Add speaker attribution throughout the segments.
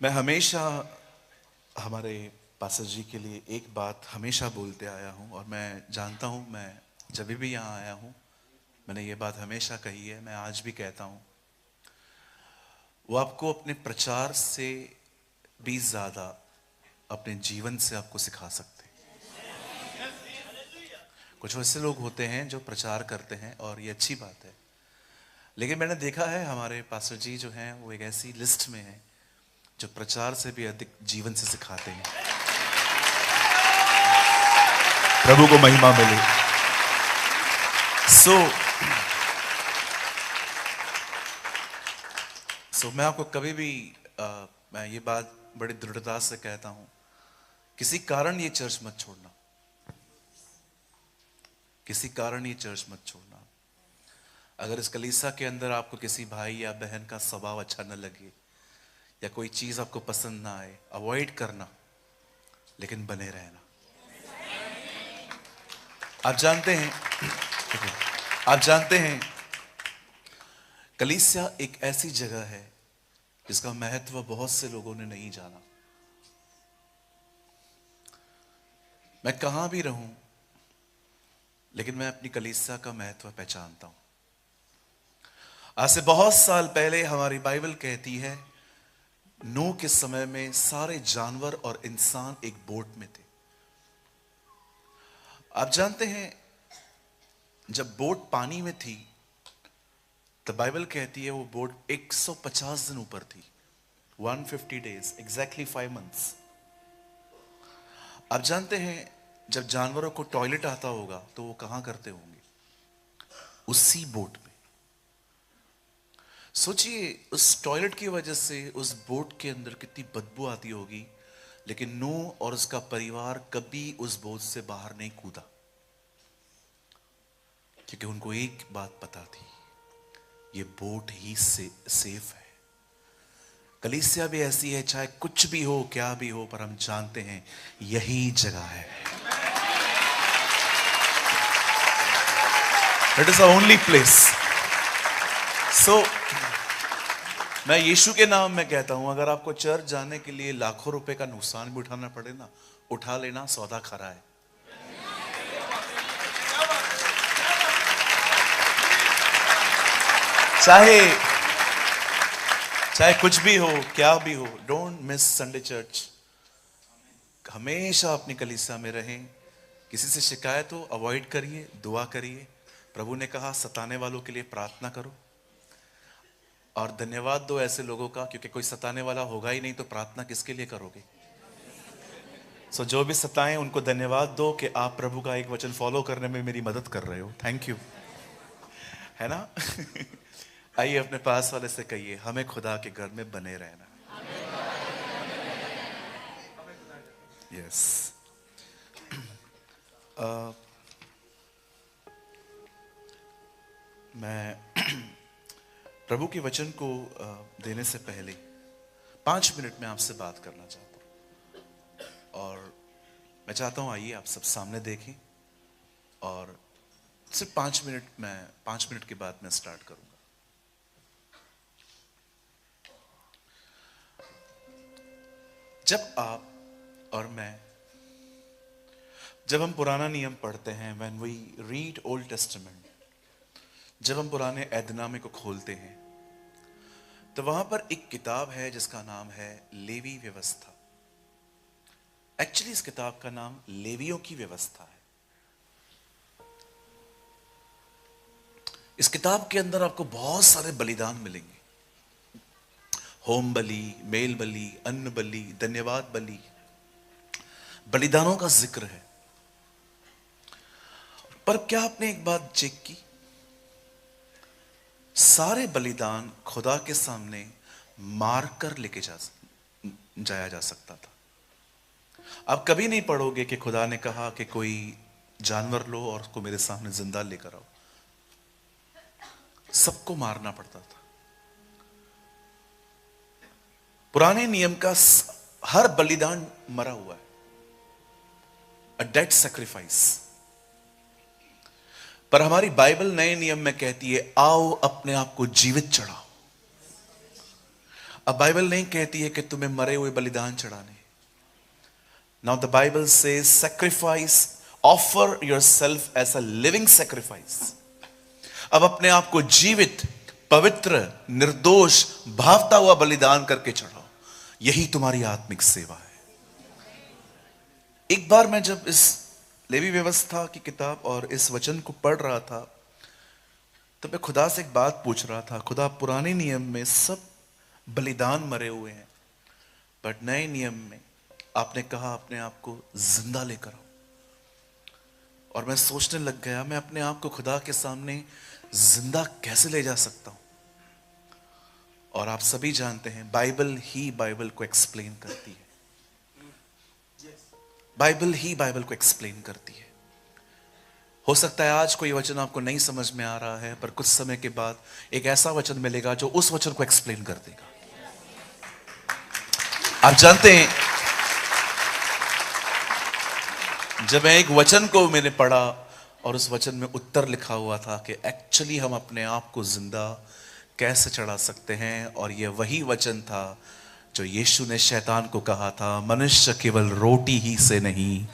Speaker 1: मैं हमेशा हमारे पास्टर जी के लिए एक बात हमेशा बोलते आया हूँ और मैं जानता हूँ, मैं जब भी यहाँ आया हूँ मैंने ये बात हमेशा कही है, मैं आज भी कहता हूँ। वो आपको अपने प्रचार से भी ज्यादा अपने जीवन से आपको सिखा सकते हैं। कुछ ऐसे लोग होते हैं जो प्रचार करते हैं और ये अच्छी बात है, लेकिन मैंने देखा है हमारे पास्टर जी जो हैं वो एक ऐसी लिस्ट में है जो प्रचार से भी अधिक जीवन से सिखाते हैं। प्रभु को महिमा मिले। सो मैं आपको कभी भी मैं ये बात बड़ी दृढ़ता से कहता हूं, किसी कारण ये चर्च मत छोड़ना, किसी कारण ये चर्च मत छोड़ना। अगर इस कलीसिया के अंदर आपको किसी भाई या बहन का स्वभाव अच्छा न लगे या कोई चीज आपको पसंद ना आए, अवॉइड करना, लेकिन बने रहना। आप जानते हैं आप जानते हैं कलीसिया एक ऐसी जगह है जिसका महत्व बहुत से लोगों ने नहीं जाना। मैं कहां भी रहूं, लेकिन मैं अपनी कलीसिया का महत्व पहचानता हूं। आज से बहुत साल पहले हमारी बाइबल कहती है, नूह के समय में सारे जानवर और इंसान एक बोट में थे। आप जानते हैं जब बोट पानी में थी तो बाइबल कहती है वो बोट 150 दिन ऊपर थी, 150 days, एग्जैक्टली 5 months। आप जानते हैं जब जानवरों को टॉयलेट आता होगा तो वो कहां करते होंगे? उसी बोट में। सोचिए उस टॉयलेट की वजह से उस बोट के अंदर कितनी बदबू आती होगी, लेकिन नूह और उसका परिवार कभी उस बोट से बाहर नहीं कूदा, क्योंकि उनको एक बात पता थी, ये बोट ही सेफ है। कलीसिया भी ऐसी है, चाहे कुछ भी हो क्या भी हो, पर हम जानते हैं यही जगह है। It is the only place. So मैं यीशु के नाम में कहता हूं, अगर आपको चर्च जाने के लिए लाखों रुपए का नुकसान भी उठाना पड़े ना, उठा लेना, सौदा खरा है। चाहे कुछ भी हो क्या भी हो, डोंट मिस संडे चर्च। हमेशा अपनी कलीसिया में रहें। किसी से शिकायत हो अवॉइड करिए, दुआ करिए। प्रभु ने कहा सताने वालों के लिए प्रार्थना करो और धन्यवाद दो ऐसे लोगों का, क्योंकि कोई सताने वाला होगा ही नहीं तो प्रार्थना किसके लिए करोगे? सो जो भी सताएं उनको धन्यवाद दो कि आप प्रभु का एक वचन फॉलो करने में मेरी मदद कर रहे हो। थैंक यू, है ना? आइए अपने पास वाले से कहिए, हमें खुदा के घर में बने रहना। यस। मैं प्रभु के वचन को देने से पहले 5 मिनट में आपसे बात करना चाहता हूं और मैं चाहता हूं आइए आप सब सामने देखें और सिर्फ 5 मिनट के बाद मैं स्टार्ट करूंगा। जब आप और मैं, जब हम पुराना नियम पढ़ते हैं, when we read Old Testament, जब हम पुराने ऐदनामे को खोलते हैं तो वहां पर एक किताब है जिसका नाम है लेवी व्यवस्था। एक्चुअली इस किताब का नाम लेवियों की व्यवस्था है। इस किताब के अंदर आपको बहुत सारे बलिदान मिलेंगे, होम बलि, मेल बलि, अन्न बलि, धन्यवाद बलि, बलिदानों का जिक्र है। पर क्या आपने एक बात चेक की? सारे बलिदान खुदा के सामने मारकर लेके जाया जा सकता था। आप कभी नहीं पढ़ोगे कि खुदा ने कहा कि कोई जानवर लो और उसको मेरे सामने जिंदा लेकर आओ। सबको मारना पड़ता था। पुराने नियम का हर बलिदान मरा हुआ है, अ डेड सैक्रिफाइस। पर हमारी बाइबल नए नियम में कहती है, आओ अपने आप को जीवित चढ़ाओ, अब बाइबल नहीं कहती है कि तुम्हें मरे हुए बलिदान चढ़ाने। Now the Bible says sacrifice, offer yourself as a living sacrifice. अब अपने आप को जीवित, पवित्र, निर्दोष, भावता हुआ बलिदान करके चढ़ाओ। यही तुम्हारी आत्मिक सेवा है। एक बार मैं जब इस लेवी व्यवस्था की किताब और इस वचन को पढ़ रहा था, तो मैं खुदा से एक बात पूछ रहा था, खुदा पुराने नियम में सब बलिदान मरे हुए हैं, बट नए नियम में आपने कहा अपने आप को जिंदा लेकर आओ। और मैं सोचने लग गया, मैं अपने आप को खुदा के सामने जिंदा कैसे ले जा सकता हूं। और आप सभी जानते हैं बाइबल ही बाइबल को एक्सप्लेन करती है। बाइबल ही बाइबल को एक्सप्लेन करती है। हो सकता है आज कोई वचन आपको नहीं समझ में आ रहा है, पर कुछ समय के बाद एक ऐसा वचन मिलेगा जो उस वचन को एक्सप्लेन कर देगा। आप जानते हैं, जब मैं एक वचन को मैंने पढ़ा और उस वचन में उत्तर लिखा हुआ था कि एक्चुअली हम अपने आप को जिंदा कैसे चढ़ा सकते हैं, और यह वही वचन था जो यीशु ने शैतान को कहा था, मनुष्य केवल रोटी ही से नहीं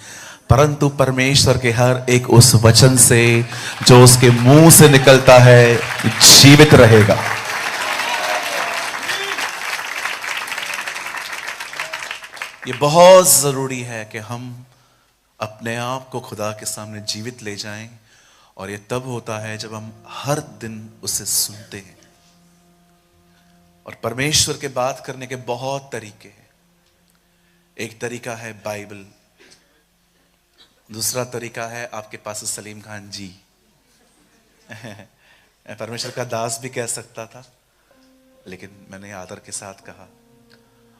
Speaker 1: परंतु परमेश्वर के हर एक उस वचन से जो उसके मुंह से निकलता है जीवित रहेगा। ये बहुत जरूरी है कि हम अपने आप को खुदा के सामने जीवित ले जाएं, और ये तब होता है जब हम हर दिन उसे सुनते हैं। और परमेश्वर के बात करने के बहुत तरीके हैं। एक तरीका है बाइबल, दूसरा तरीका है आपके पास सलीम खान जी परमेश्वर का दास भी कह सकता था, लेकिन मैंने आदर के साथ कहा।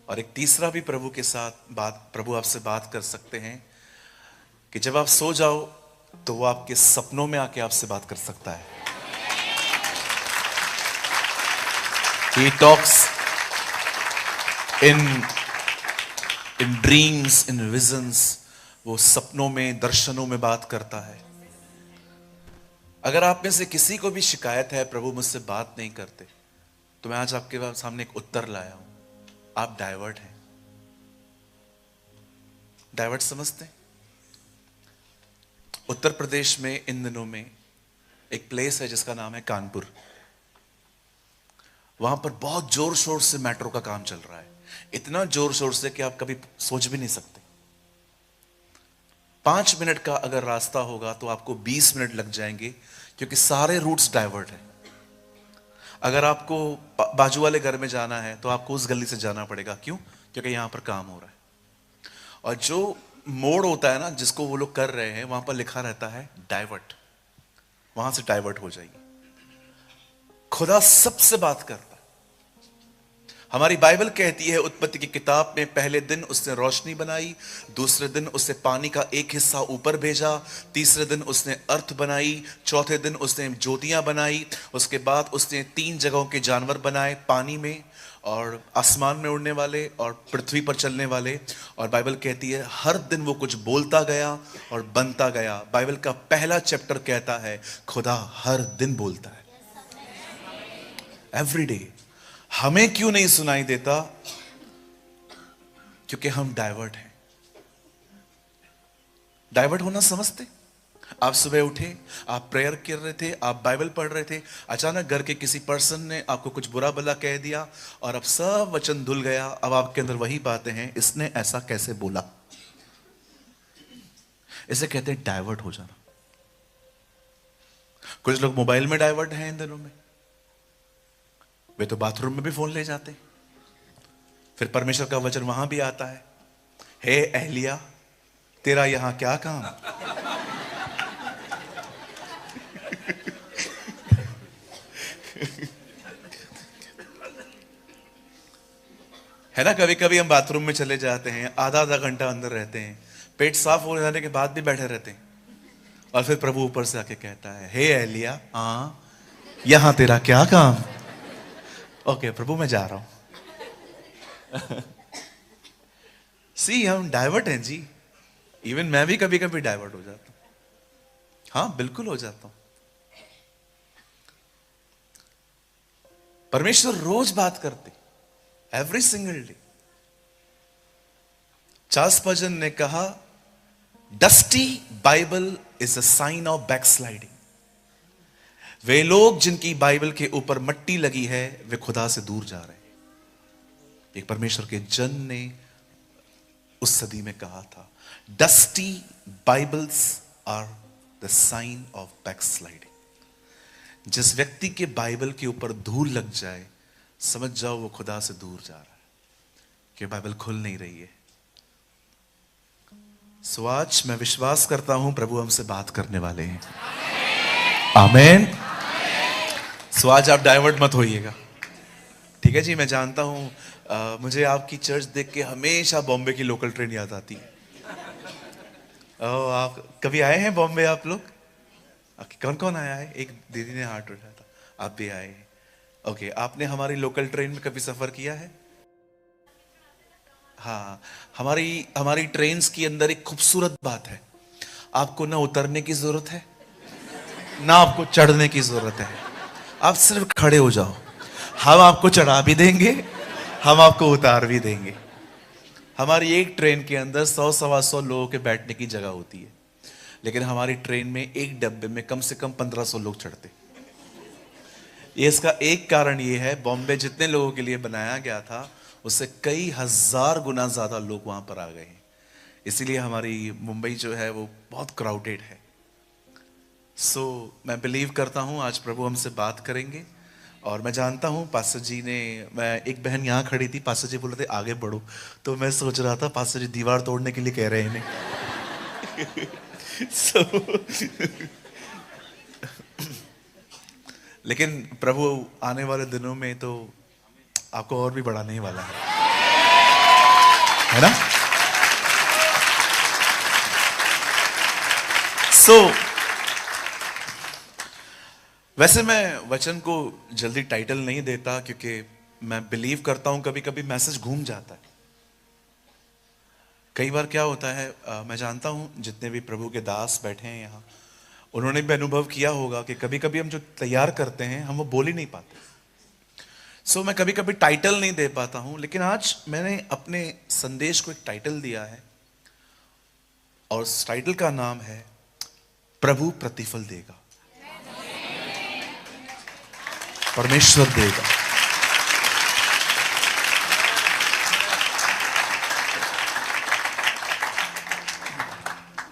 Speaker 1: और एक तीसरा भी प्रभु आपसे बात कर सकते हैं कि जब आप सो जाओ तो वो आपके सपनों में आके आपसे बात कर सकता है। He talks in dreams, in visions. वो सपनों में, दर्शनों में बात करता है। अगर आप में से किसी को भी शिकायत है प्रभु मुझसे बात नहीं करते, तो मैं आज आपके सामने एक उत्तर लाया हूं, आप डाइवर्ट हैं। डाइवर्ट समझते हैं? उत्तर प्रदेश में इन दिनों में एक प्लेस है जिसका नाम है कानपुर। वहां पर बहुत जोर शोर से मेट्रो का काम चल रहा है, इतना जोर शोर से कि आप कभी सोच भी नहीं सकते। 5 मिनट का अगर रास्ता होगा तो आपको 20 मिनट लग जाएंगे, क्योंकि सारे रूट्स डाइवर्ट हैं। अगर आपको बाजू वाले घर में जाना है तो आपको उस गली से जाना पड़ेगा। क्यों? क्योंकि यहां पर काम हो रहा है। और जो मोड़ होता है ना जिसको वो लोग कर रहे हैं, वहां पर लिखा रहता है डाइवर्ट, वहां से डाइवर्ट हो जाइए। खुदा सबसे बात करता है। हमारी बाइबल कहती है उत्पत्ति की किताब में, पहले दिन उसने रोशनी बनाई, दूसरे दिन उसने पानी का एक हिस्सा ऊपर भेजा, तीसरे दिन उसने अर्थ बनाई, चौथे दिन उसने ज्योतियां बनाई। उसके बाद उसने 3 जगहों के जानवर बनाए, पानी में और आसमान में उड़ने वाले और पृथ्वी पर चलने वाले। और बाइबल कहती है हर दिन वो कुछ बोलता गया और बनता गया। बाइबल का पहला चैप्टर कहता है खुदा हर दिन बोलता है, एवरी डे। हमें क्यों नहीं सुनाई देता? क्योंकि हम डाइवर्ट हैं। डाइवर्ट होना समझते? आप सुबह उठे, आप प्रेयर कर रहे थे, आप बाइबल पढ़ रहे थे, अचानक घर के किसी पर्सन ने आपको कुछ बुरा भला कह दिया और अब सब वचन धुल गया। अब आपके अंदर वही बातें हैं, इसने ऐसा कैसे बोला। इसे कहते हैं डाइवर्ट हो जाना। कुछ लोग मोबाइल में डाइवर्ट हैं इन दिनों में, वे तो बाथरूम में भी फोन ले जाते हैं। फिर परमेश्वर का वचन वहां भी आता है, हे एलिया तेरा यहां क्या काम। है ना, कभी कभी हम बाथरूम में चले जाते हैं, आधा घंटा अंदर रहते हैं, पेट साफ हो जाने के बाद भी बैठे रहते हैं, और फिर प्रभु ऊपर से आके कहता है हे एलिया यहां तेरा क्या काम। ओके प्रभु मैं जा रहा हूं। सी हम डाइवर्ट हैं जी। इवन मैं भी कभी कभी डाइवर्ट हो जाता हूं। हाँ बिल्कुल हो जाता हूं। परमेश्वर रोज बात करते, every single day. Charles Spurgeon ने कहा, dusty Bible is a sign of backsliding. वे लोग जिनकी बाइबल के ऊपर मट्टी लगी है, वे खुदा से दूर जा रहे हैं। एक परमेश्वर के जन ने उस सदी में कहा था, dusty Bibles are the sign of backsliding. जिस व्यक्ति के बाइबल के ऊपर धूल लग जाए, समझ जाओ वो खुदा से दूर जा रहा है, कि बाइबल खुल नहीं रही है। सो आज मैं विश्वास करता हूं प्रभु हमसे बात करने वाले हैं। आमेन। सो आज आप डाइवर्ट मत होइएगा, ठीक है जी। मैं जानता हूं मुझे आपकी चर्च देख के हमेशा बॉम्बे की लोकल ट्रेन याद आती है। आप कभी आए हैं बॉम्बे आप लोग? कौन कौन आया है? एक दीदी ने हाथ उठाया था, आप भी आए हैं। ओके, आपने हमारी लोकल ट्रेन में कभी सफर किया है? हाँ, हमारी ट्रेन्स के अंदर एक खूबसूरत बात है, आपको ना उतरने की जरूरत है ना आपको चढ़ने की जरूरत है। आप सिर्फ खड़े हो जाओ, हम आपको चढ़ा भी देंगे, हम आपको उतार भी देंगे। हमारी एक ट्रेन के अंदर 100-125 लोगों के बैठने की जगह होती है, लेकिन हमारी ट्रेन में एक डब्बे में कम से कम 1500 लोग चढ़ते। ये इसका एक कारण ये है, बॉम्बे जितने लोगों के लिए बनाया गया था उससे कई हजार गुना ज्यादा लोग वहां पर आ गए हैं। इसीलिए हमारी मुंबई जो है वो बहुत क्राउडेड है। सो मैं बिलीव करता हूं आज प्रभु हमसे बात करेंगे। और मैं जानता हूं पास्टर जी ने, मैं एक बहन यहां खड़ी थी, पास्टर जी बोल रहे थे आगे बढ़ो, तो मैं सोच रहा था पास्टर जी दीवार तोड़ने के लिए कह रहे हैं इन्हें। लेकिन प्रभु आने वाले दिनों में तो आपको और भी बढ़ाने ही वाला है ना? वैसे मैं वचन को जल्दी टाइटल नहीं देता, क्योंकि मैं बिलीव करता हूं कभी कभी मैसेज घूम जाता है। कई बार क्या होता है, मैं जानता हूं जितने भी प्रभु के दास बैठे हैं यहाँ, उन्होंने भी अनुभव किया होगा कि कभी कभी हम जो तैयार करते हैं हम वो बोल ही नहीं पाते। सो मैं कभी कभी टाइटल नहीं दे पाता हूं, लेकिन आज मैंने अपने संदेश को एक टाइटल दिया है, और उस टाइटल का नाम है प्रभु प्रतिफल देगा, परमेश्वर देगा।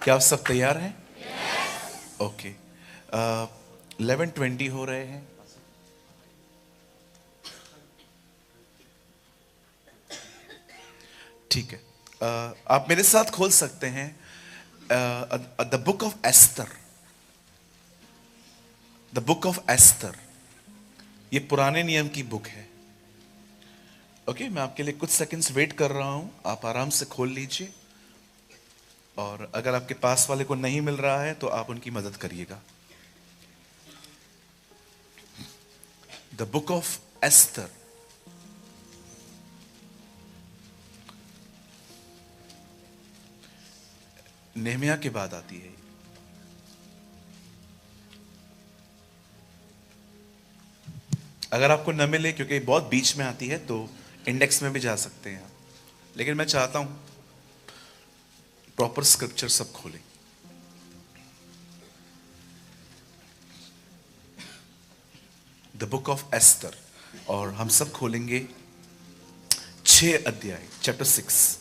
Speaker 1: क्या आप सब तैयार हैं? ओके, 11:20 हो रहे हैं। ठीक है, आप मेरे साथ खोल सकते हैं the book of Esther. The book of Esther, ये पुराने नियम की बुक है। ओके, मैं आपके लिए कुछ सेकंड्स वेट कर रहा हूं, आप आराम से खोल लीजिए, और अगर आपके पास वाले को नहीं मिल रहा है तो आप उनकी मदद करिएगा। The book of Esther. Nehemiah के बाद आती है। अगर आपको न मिले, क्योंकि बहुत बीच में आती है, तो इंडेक्स में भी जा सकते हैं आप, लेकिन मैं चाहता हूं प्रॉपर स्क्रिप्चर सब खोलें। द बुक ऑफ एस्तर, और हम सब खोलेंगे 6 अध्याय, चैप्टर 6।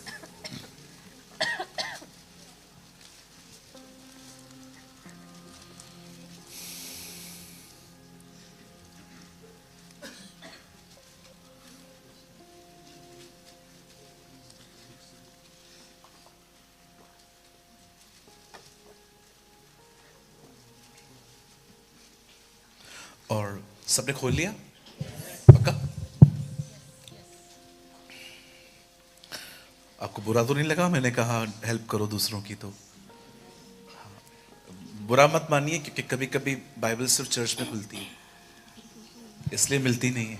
Speaker 1: और सबने खोल लिया? पक्का? आपको बुरा तो नहीं लगा मैंने कहा हेल्प करो दूसरों की? तो बुरा मत मानिए, क्योंकि कभी कभी बाइबल सिर्फ चर्च में खुलती है, इसलिए मिलती नहीं है।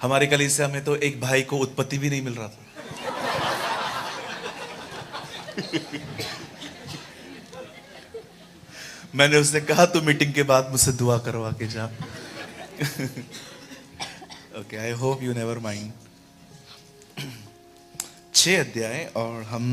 Speaker 1: हमारे कलीसिया में तो एक भाई को उत्पत्ति भी नहीं मिल रहा था। मैंने उससे कहा तू मीटिंग के बाद मुझसे दुआ करवा के जा। Okay, I hope you never mind. 6 अध्याय और हम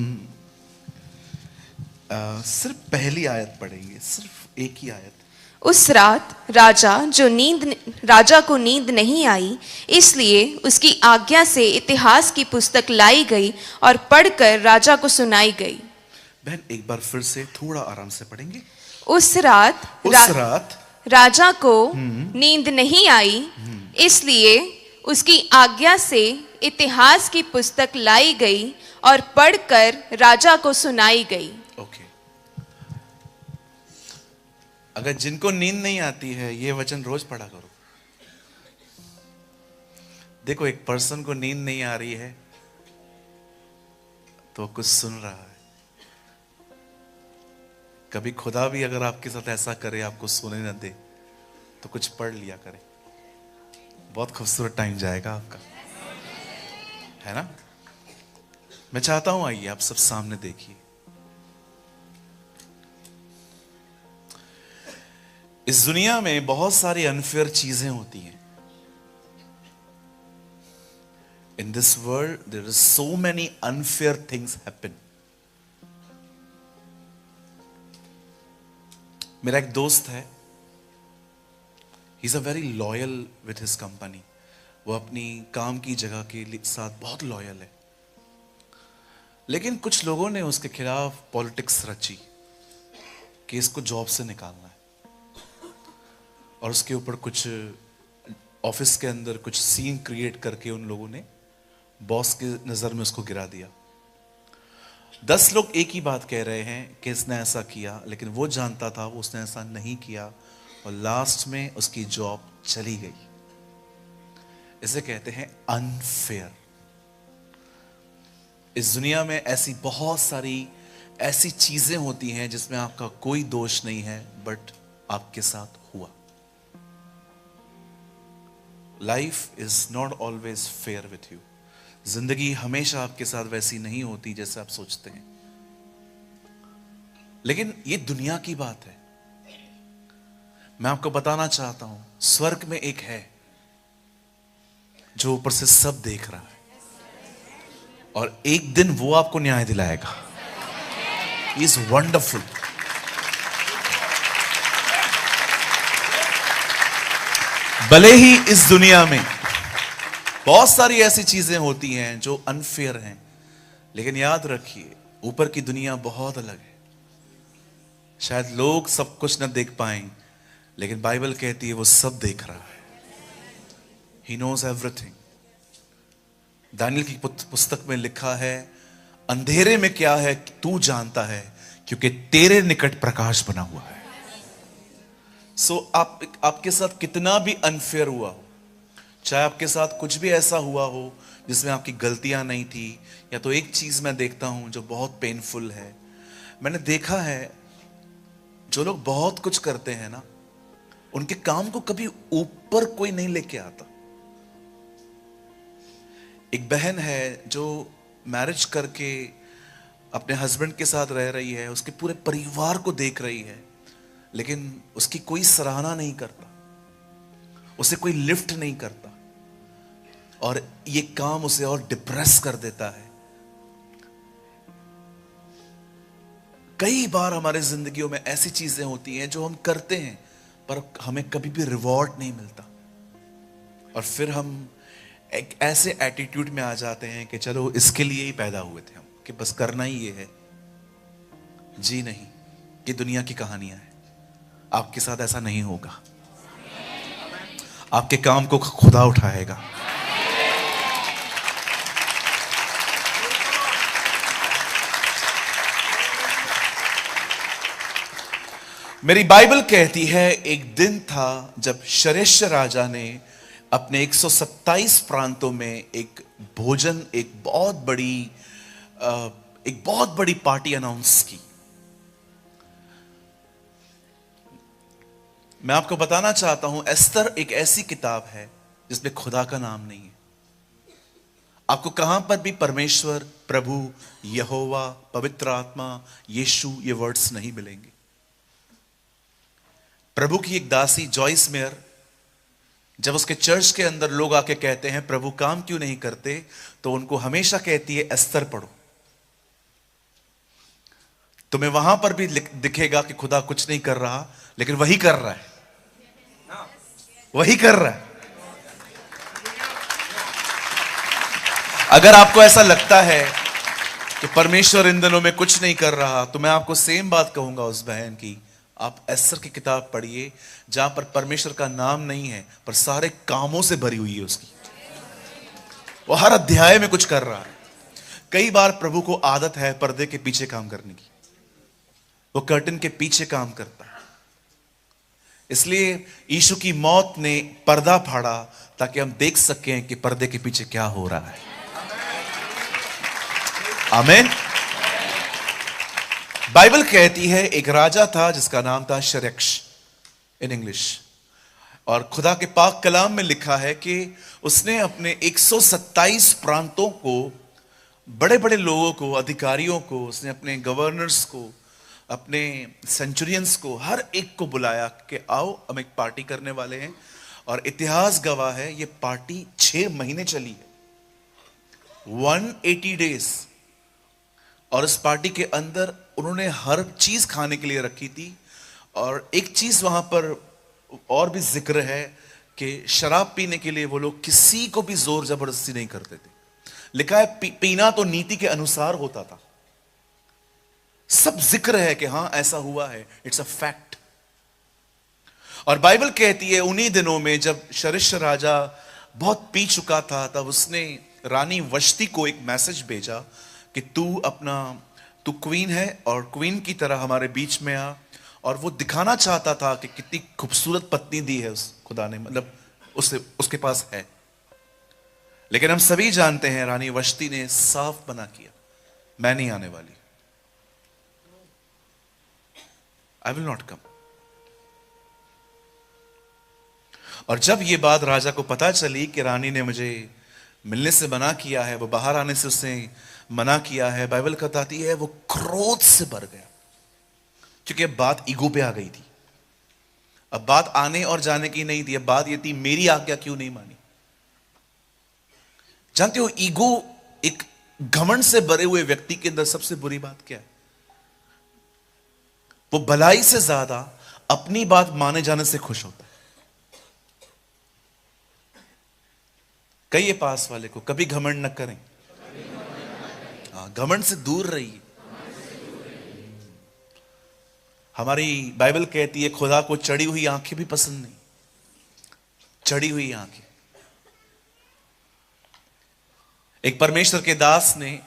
Speaker 1: सिर्फ पहली आयत पढ़ेंगे, सिर्फ एक ही आयत।
Speaker 2: उस रात राजा को नींद नहीं आई, इसलिए उसकी आज्ञा से इतिहास की पुस्तक लाई गई और पढ़कर राजा को सुनाई गई।
Speaker 1: बहन एक बार फिर से थोड़ा आराम से पढ़ेंगे।
Speaker 2: उस रात राजा को नींद नहीं आई, इसलिए उसकी आज्ञा से इतिहास की पुस्तक लाई गई और पढ़कर राजा को सुनाई गई।
Speaker 1: ओके, अगर जिनको नींद नहीं आती है ये वचन रोज पढ़ा करो। देखो, एक पर्सन को नींद नहीं आ रही है तो कुछ सुन रहा है। कभी खुदा भी अगर आपके साथ ऐसा करे, आपको सोने न दे, तो कुछ पढ़ लिया करे, बहुत खूबसूरत टाइम जाएगा आपका, है ना। मैं चाहता हूं आइए आप सब सामने देखिए। इस दुनिया में बहुत सारी अनफेयर चीजें होती हैं। In this world there is so many unfair things happen. मेरा एक दोस्त है, he is a very loyal with his company. वो अपनी काम की जगह के साथ बहुत लॉयल है, लेकिन कुछ लोगों ने उसके खिलाफ पॉलिटिक्स रची कि इसको जॉब से निकालना है, और उसके ऊपर कुछ ऑफिस के अंदर कुछ सीन क्रिएट करके उन लोगों ने बॉस की नजर में उसको गिरा दिया। 10 लोग एक ही बात कह रहे हैं कि इसने ऐसा किया, लेकिन वो जानता था वो उसने ऐसा नहीं किया, और लास्ट में उसकी जॉब चली गई। इसे कहते हैं अनफेयर। इस दुनिया में ऐसी बहुत सारी ऐसी चीजें होती हैं जिसमें आपका कोई दोष नहीं है, बट आपके साथ हुआ। Life is not always fair with you. जिंदगी हमेशा आपके साथ वैसी नहीं होती जैसे आप सोचते हैं, लेकिन ये दुनिया की बात है। मैं आपको बताना चाहता हूं, स्वर्ग में एक है जो ऊपर से सब देख रहा है, और एक दिन वो आपको न्याय दिलाएगा। He is wonderful. भले ही इस दुनिया में बहुत सारी ऐसी चीजें होती हैं जो अनफेयर हैं, लेकिन याद रखिए ऊपर की दुनिया बहुत अलग है। शायद लोग सब कुछ न देख पाएं, लेकिन बाइबल कहती है वो सब देख रहा है। He knows everything। दानियल की पुस्तक में लिखा है, अंधेरे में क्या है तू जानता है, क्योंकि तेरे निकट प्रकाश बना हुआ है। आपके साथ कितना भी अनफेयर हुआ हो, चाहे आपके साथ कुछ भी ऐसा हुआ हो जिसमें आपकी गलतियां नहीं थी, या तो एक चीज मैं देखता हूं जो बहुत पेनफुल है। मैंने देखा है जो लोग बहुत कुछ करते हैं ना, उनके काम को कभी ऊपर कोई नहीं लेके आता। एक बहन है जो मैरिज करके अपने हस्बैंड के साथ रह रही है, उसके पूरे परिवार को देख रही है, लेकिन उसकी कोई सराहना नहीं करता, उसे कोई लिफ्ट नहीं करता, और ये काम उसे और डिप्रेस कर देता है। कई बार हमारे जिंदगियों में ऐसी चीजें होती हैं जो हम करते हैं पर हमें कभी भी रिवॉर्ड नहीं मिलता, और फिर हम एक ऐसे एटीट्यूड में आ जाते हैं कि चलो इसके लिए ही पैदा हुए थे हम, कि बस करना ही ये है। जी नहीं, ये दुनिया की कहानियां हैं। आपके साथ ऐसा नहीं होगा। आपके काम को खुदा उठाएगा। मेरी बाइबल कहती है एक दिन था जब शरेश राजा ने अपने 127 प्रांतों में एक भोजन, एक बहुत बड़ी पार्टी अनाउंस की। मैं आपको बताना चाहता हूं, एस्तर एक ऐसी किताब है जिसमें खुदा का नाम नहीं है। आपको कहां पर भी परमेश्वर, प्रभु, यहोवा, पवित्र आत्मा, यीशु ये वर्ड्स नहीं मिलेंगे। प्रभु की एक दासी जॉइस मेयर जब उसके चर्च के अंदर लोग आके कहते हैं प्रभु काम क्यों नहीं करते, तो उनको हमेशा कहती है एस्तर पढ़ो। तुम्हें वहां पर भी दिखेगा कि खुदा कुछ नहीं कर रहा, लेकिन वही कर रहा है, वही कर रहा है। अगर आपको ऐसा लगता है कि परमेश्वर इन दिनों में कुछ नहीं कर रहा, तो मैं आपको सेम बात कहूंगा उस बहन की। आप एस्तर की किताब पढ़िए, जहां पर परमेश्वर का नाम नहीं है, पर सारे कामों से भरी हुई है उसकी। वो हर अध्याय में कुछ कर रहा है। कई बार प्रभु को आदत है पर्दे के पीछे काम करने की, वो कर्टन के पीछे काम करता है। इसलिए यीशु की मौत ने पर्दा फाड़ा ताकि हम देख सकें कि पर्दे के पीछे क्या हो रहा है। आमीन। बाइबल कहती है एक राजा था जिसका नाम था शरक्ष इन इंग्लिश, और खुदा के पाक कलाम में लिखा है कि उसने अपने 127 प्रांतों को, बड़े बड़े लोगों को, अधिकारियों को, उसने अपने गवर्नर्स को, अपने सेंचुरियंस को, हर एक को बुलाया कि आओ हम एक पार्टी करने वाले हैं। और इतिहास गवाह है ये पार्टी 6 महीने चली है, 180 डेज। और इस पार्टी के अंदर उन्होंने हर चीज खाने के लिए रखी थी। और एक चीज वहां पर और भी जिक्र है कि शराब पीने के लिए वो लोग किसी को भी जोर जबरदस्ती नहीं करते थे। लिखा है पीना तो नीति के अनुसार होता था। सब जिक्र है कि हां ऐसा हुआ है, इट्स अ फैक्ट। और बाइबल कहती है उन्हीं दिनों में जब शरक्ष राजा बहुत पी चुका था, तब उसने रानी वश्ती को एक मैसेज भेजा कि तू क्वीन है और क्वीन की तरह हमारे बीच में आ। और वो दिखाना चाहता था कि कितनी खूबसूरत पत्नी दी है उस खुदा ने, मतलब उसके पास है। लेकिन हम सभी जानते हैं रानी वश्ती ने साफ मना किया, मैं नहीं आने वाली, आई विल नॉट कम। और जब ये बात राजा को पता चली कि रानी ने मुझे मिलने से मना किया है, वो बाहर आने से उसने मना किया है, बाइबल बताती है वो क्रोध से भर गया, क्योंकि अब बात ईगो पे आ गई थी। अब बात आने और जाने की नहीं थी, अब बात ये थी मेरी आज्ञा क्यों नहीं मानी। जानते हो ईगो, एक घमंड से भरे हुए व्यक्ति के अंदर सबसे बुरी बात क्या है? वो भलाई से ज्यादा अपनी बात माने जाने से खुश होता है। कहिए पास वाले को कभी घमंड न करें, घमंड से दूर रहिए। हमारी बाइबल कहती है खुदा को चढ़ी हुई आंखें भी पसंद नहीं, चढ़ी हुई आंखें। एक परमेश्वर के दास ने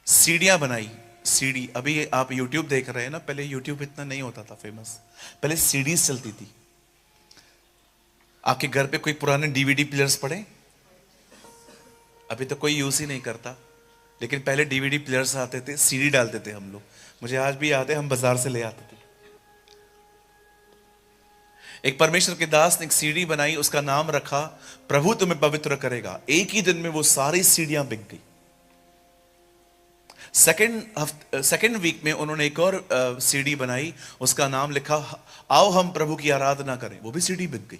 Speaker 1: सीढ़ियां बनाई, सीढ़ी। अभी आप YouTube देख रहे हैं ना, पहले YouTube इतना नहीं होता था फेमस, पहले सीडीज चलती थी। आपके घर पे कोई पुराने DVD प्लेयर्स पड़े? अभी तो कोई यूज ही नहीं करता, लेकिन पहले DVD प्लेयर्स आते थे, सीडी डालते थे हम लोग। मुझे आज भी याद है, हम बाजार से ले आते थे। एक परमेश्वर के दास ने एक सीडी बनाई, उसका नाम रखा प्रभु तुम्हें पवित्र करेगा। एक ही दिन में वो सारी सीढ़ियां बिक गई। सेकेंड वीक में उन्होंने एक और सीडी बनाई, उसका नाम लिखा आओ हम प्रभु की आराधना करें, वो भी सीडी बिक गई।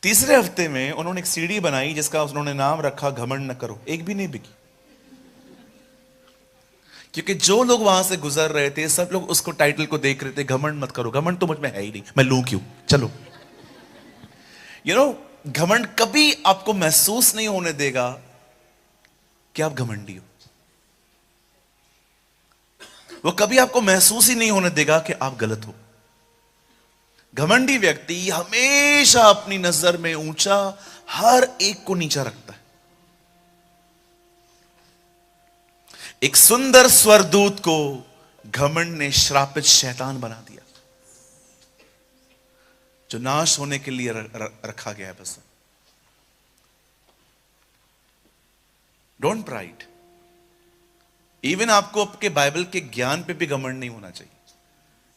Speaker 1: तीसरे हफ्ते में उन्होंने एक सीडी बनाई जिसका उन्होंने नाम रखा घमंड न करो, एक भी नहीं बिकी। क्योंकि जो लोग वहां से गुजर रहे थे सब लोग उसको टाइटल को देख रहे थे, घमंड मत करो, घमंड तो मुझ में है ही नहीं, मैं लूं क्यों, चलो। घमंड कभी आपको महसूस नहीं होने देगा कि आप घमंडी हो। वो कभी आपको महसूस ही नहीं होने देगा कि आप गलत हो। घमंडी व्यक्ति हमेशा अपनी नजर में ऊंचा, हर एक को नीचा रखता है। एक सुंदर स्वरदूत को घमंड ने श्रापित शैतान बना दिया, जो नाश होने के लिए रखा गया है। बस डोंट प्राइड। इवन आपको आपके बाइबल के ज्ञान पे भी घमंड नहीं होना चाहिए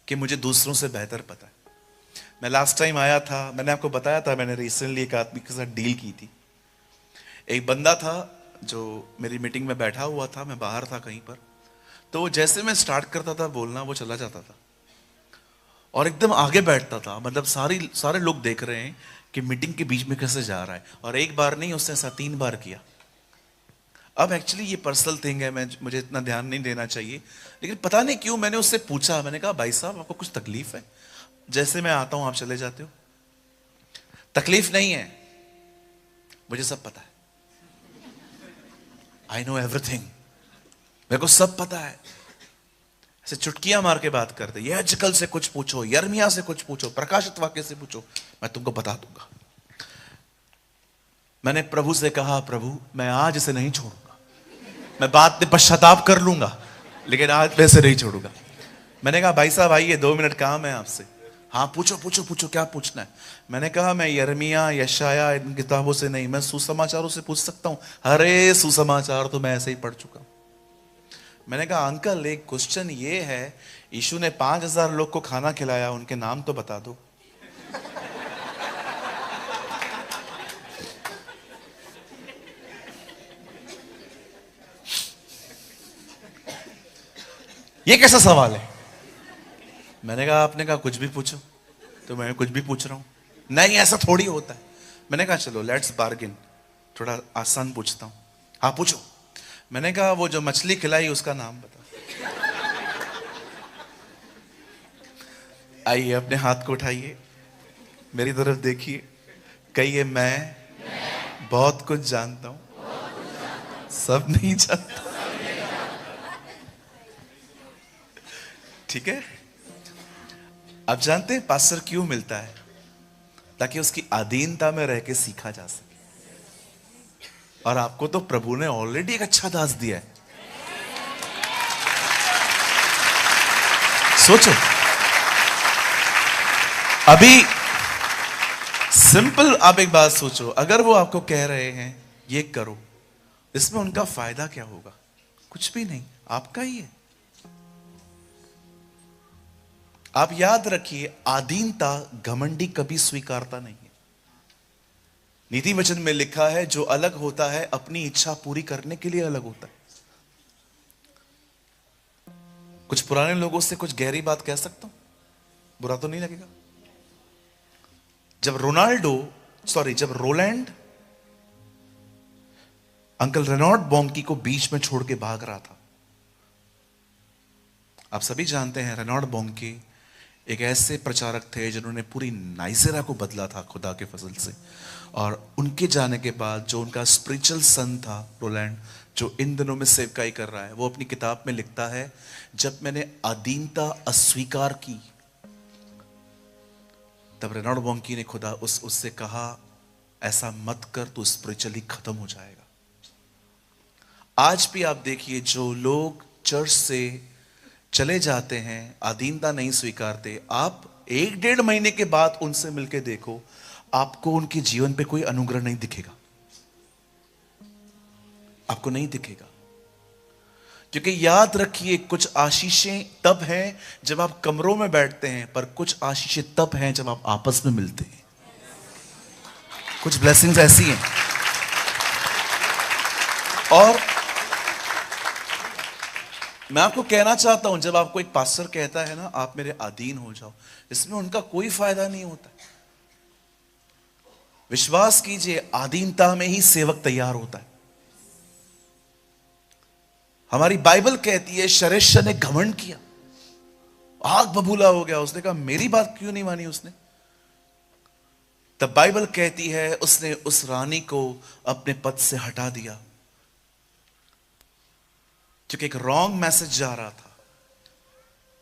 Speaker 1: कि मुझे दूसरों से बेहतर पता है। मैं लास्ट टाइम आया था, मैंने आपको बताया था, मैंने रिसेंटली एक आदमी के साथ डील की थी। एक बंदा था जो मेरी मीटिंग में बैठा हुआ था, मैं बाहर था कहीं पर, तो जैसे मैं स्टार्ट करता था बोलना वो चला जाता था और एकदम आगे बैठता था। मतलब सारे लोग देख रहे हैं कि मीटिंग के बीच में कैसे जा रहा है। और एक बार नहीं, उसने ऐसा 3 बार किया। अब एक्चुअली ये पर्सनल थिंग है, मुझे इतना ध्यान नहीं देना चाहिए, लेकिन पता नहीं क्यों मैंने उससे पूछा। मैंने कहा भाई साहब आपको कुछ तकलीफ है? जैसे मैं आता हूं आप चले जाते हो। तकलीफ नहीं है, मुझे सब पता है। आई नो एवरीथिंग, मेरे को सब पता है। ऐसे चुटकियां मार के बात करते, ये अजकल से कुछ पूछो, यर्मिया से कुछ पूछो, प्रकाशित वाक्य से पूछो, मैं तुमको बता दूंगा। मैंने प्रभु से कहा, प्रभु मैं आज इसे नहीं छोड़ूंगा, मैं बाद में पश्चाताप कर लूंगा, लेकिन आज वैसे नहीं छोड़ूंगा। मैंने कहा भाई साहब आइए, 2 मिनट काम है आपसे। हाँ पूछो पूछो पूछो, क्या पूछना है? मैंने कहा मैं यर्मिया, यशाया इन किताबों से नहीं, मैं सुसमाचारों से पूछ सकता हूं। अरे सुसमाचार तो मैं ऐसे ही पढ़ चुका हूं। मैंने कहा अंकल एक क्वेश्चन ये है, यीशु ने 5000 लोग को खाना खिलाया, उनके नाम तो बता दो। ये कैसा सवाल है? मैंने कहा आपने कहा कुछ भी पूछो, तो मैं कुछ भी पूछ रहा हूं। नहीं ऐसा थोड़ी होता है। मैंने कहा चलो लेट्स बार्गिन, थोड़ा आसान पूछता हूं। हाँ पूछो। मैंने कहा वो जो मछली खिलाई उसका नाम बताओ। आइए अपने हाथ को उठाइए, मेरी तरफ देखिए, कहिए मैं बहुत कुछ जानता हूं, सब नहीं जानता। ठीक है। अब जानते हैं पास्टर क्यों मिलता है? ताकि उसकी अधीनता में रह के सीखा जा सके। और आपको तो प्रभु ने ऑलरेडी एक अच्छा दास दिया है। सोचो, अभी सिंपल आप एक बात सोचो, अगर वो आपको कह रहे हैं ये करो, इसमें उनका फायदा क्या होगा? कुछ भी नहीं, आपका ही है। आप याद रखिए, अधीनता घमंडी कभी स्वीकारता नहीं है। नीति वचन में लिखा है जो अलग होता है अपनी इच्छा पूरी करने के लिए अलग होता है। कुछ पुराने लोगों से कुछ गहरी बात कह सकता हूं, बुरा तो नहीं लगेगा? जब रोलैंड अंकल रेनॉल्ड बॉन्की को बीच में छोड़ के भाग रहा था। आप सभी जानते हैं रेनॉल्ड बॉन्की एक ऐसे प्रचारक थे जिन्होंने पूरी नाइजेरिया को बदला था खुदा के फजल से। और उनके जाने के बाद जो उनका स्पिरिचुअल सन था रोलैंड, जो इन दिनों में सेवकाई कर रहा है, वो अपनी किताब में लिखता है, जब मैंने अधीनता अस्वीकार की तब रेनॉल्ड बॉन्की ने खुदा उससे कहा ऐसा मत कर, तो स्पिरिचुअली खत्म हो जाएगा। आज भी आप देखिए, जो लोग चर्च से चले जाते हैं, अधीनता नहीं स्वीकारते, आप 1-1.5 महीने के बाद उनसे मिलके देखो, आपको उनके जीवन पे कोई अनुग्रह नहीं दिखेगा। आपको नहीं दिखेगा। क्योंकि याद रखिए, कुछ आशीषें तब हैं जब आप कमरों में बैठते हैं, पर कुछ आशीषें तब हैं जब आप आपस में मिलते हैं। कुछ ब्लेसिंग्स ऐसी हैं। और मैं आपको कहना चाहता हूं, जब आपको एक पास्टर कहता है ना आप मेरे अधीन हो जाओ, इसमें उनका कोई फायदा नहीं होता। विश्वास कीजिए, अधीनता में ही सेवक तैयार होता है। हमारी बाइबल कहती है शरेश ने घमंड किया, आग बबूला हो गया। उसने कहा मेरी बात क्यों नहीं मानी उसने? तब बाइबल कहती है उसने उस रानी को अपने पद से हटा दिया, क्योंकि एक रॉन्ग मैसेज जा रहा था।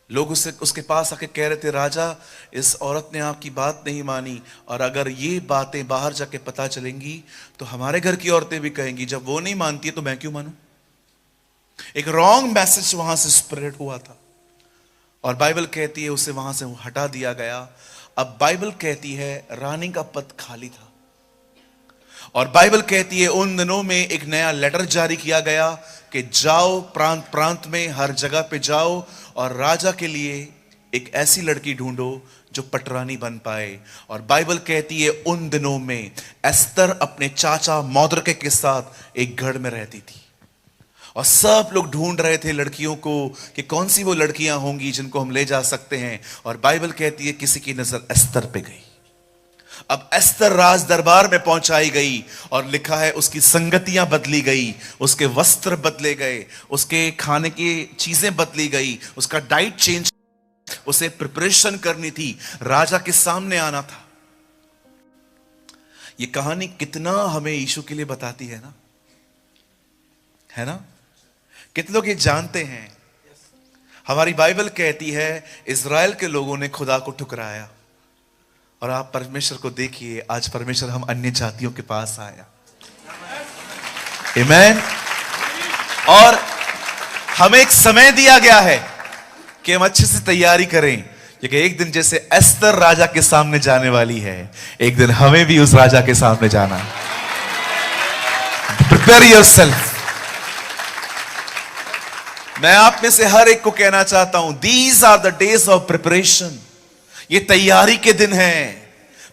Speaker 1: लोग उसके पास आके कह रहे थे, राजा इस औरत ने आपकी बात नहीं मानी, और अगर ये बातें बाहर जाके पता चलेंगी तो हमारे घर की औरतें भी कहेंगी जब वो नहीं मानती है तो मैं क्यों मानूं। एक रॉन्ग मैसेज वहां से स्प्रेड हुआ था, और बाइबल कहती है उसे वहां से हटा दिया गया। अब बाइबल कहती है रानी का पद खाली था, और बाइबल कहती है उन दिनों में एक नया लेटर जारी किया गया कि जाओ प्रांत प्रांत में, हर जगह पे जाओ और राजा के लिए एक ऐसी लड़की ढूंढो जो पटरानी बन पाए। और बाइबल कहती है उन दिनों में एस्तर अपने चाचा मौद्रके के साथ एक घर में रहती थी, और सब लोग ढूंढ रहे थे लड़कियों को कि कौन सी वो लड़कियां होंगी जिनको हम ले जा सकते हैं। और बाइबल कहती है किसी की नजर एस्तर पे गई, अब एस्तर राज दरबार में पहुंचाई गई और लिखा है उसकी संगतियां बदली गई, उसके वस्त्र बदले गए, उसके खाने की चीजें बदली गई, उसका डाइट चेंज, उसे प्रिपरेशन करनी थी, राजा के सामने आना था। ये कहानी कितना हमें यीशु के लिए बताती है ना? कितने लोग ये जानते हैं? हमारी बाइबल कहती है इज़राइल के लोगों ने खुदा को ठुकराया, और आप परमेश्वर को देखिए, आज परमेश्वर हम अन्य जातियों के पास आया। आमीन। और हमें एक समय दिया गया है कि हम अच्छे से तैयारी करें, क्योंकि एक दिन जैसे एस्तर राजा के सामने जाने वाली है, एक दिन हमें भी उस राजा के सामने जाना है। Prepare yourself. मैं आप में से हर एक को कहना चाहता हूं, these are the days of preparation. ये तैयारी के दिन हैं।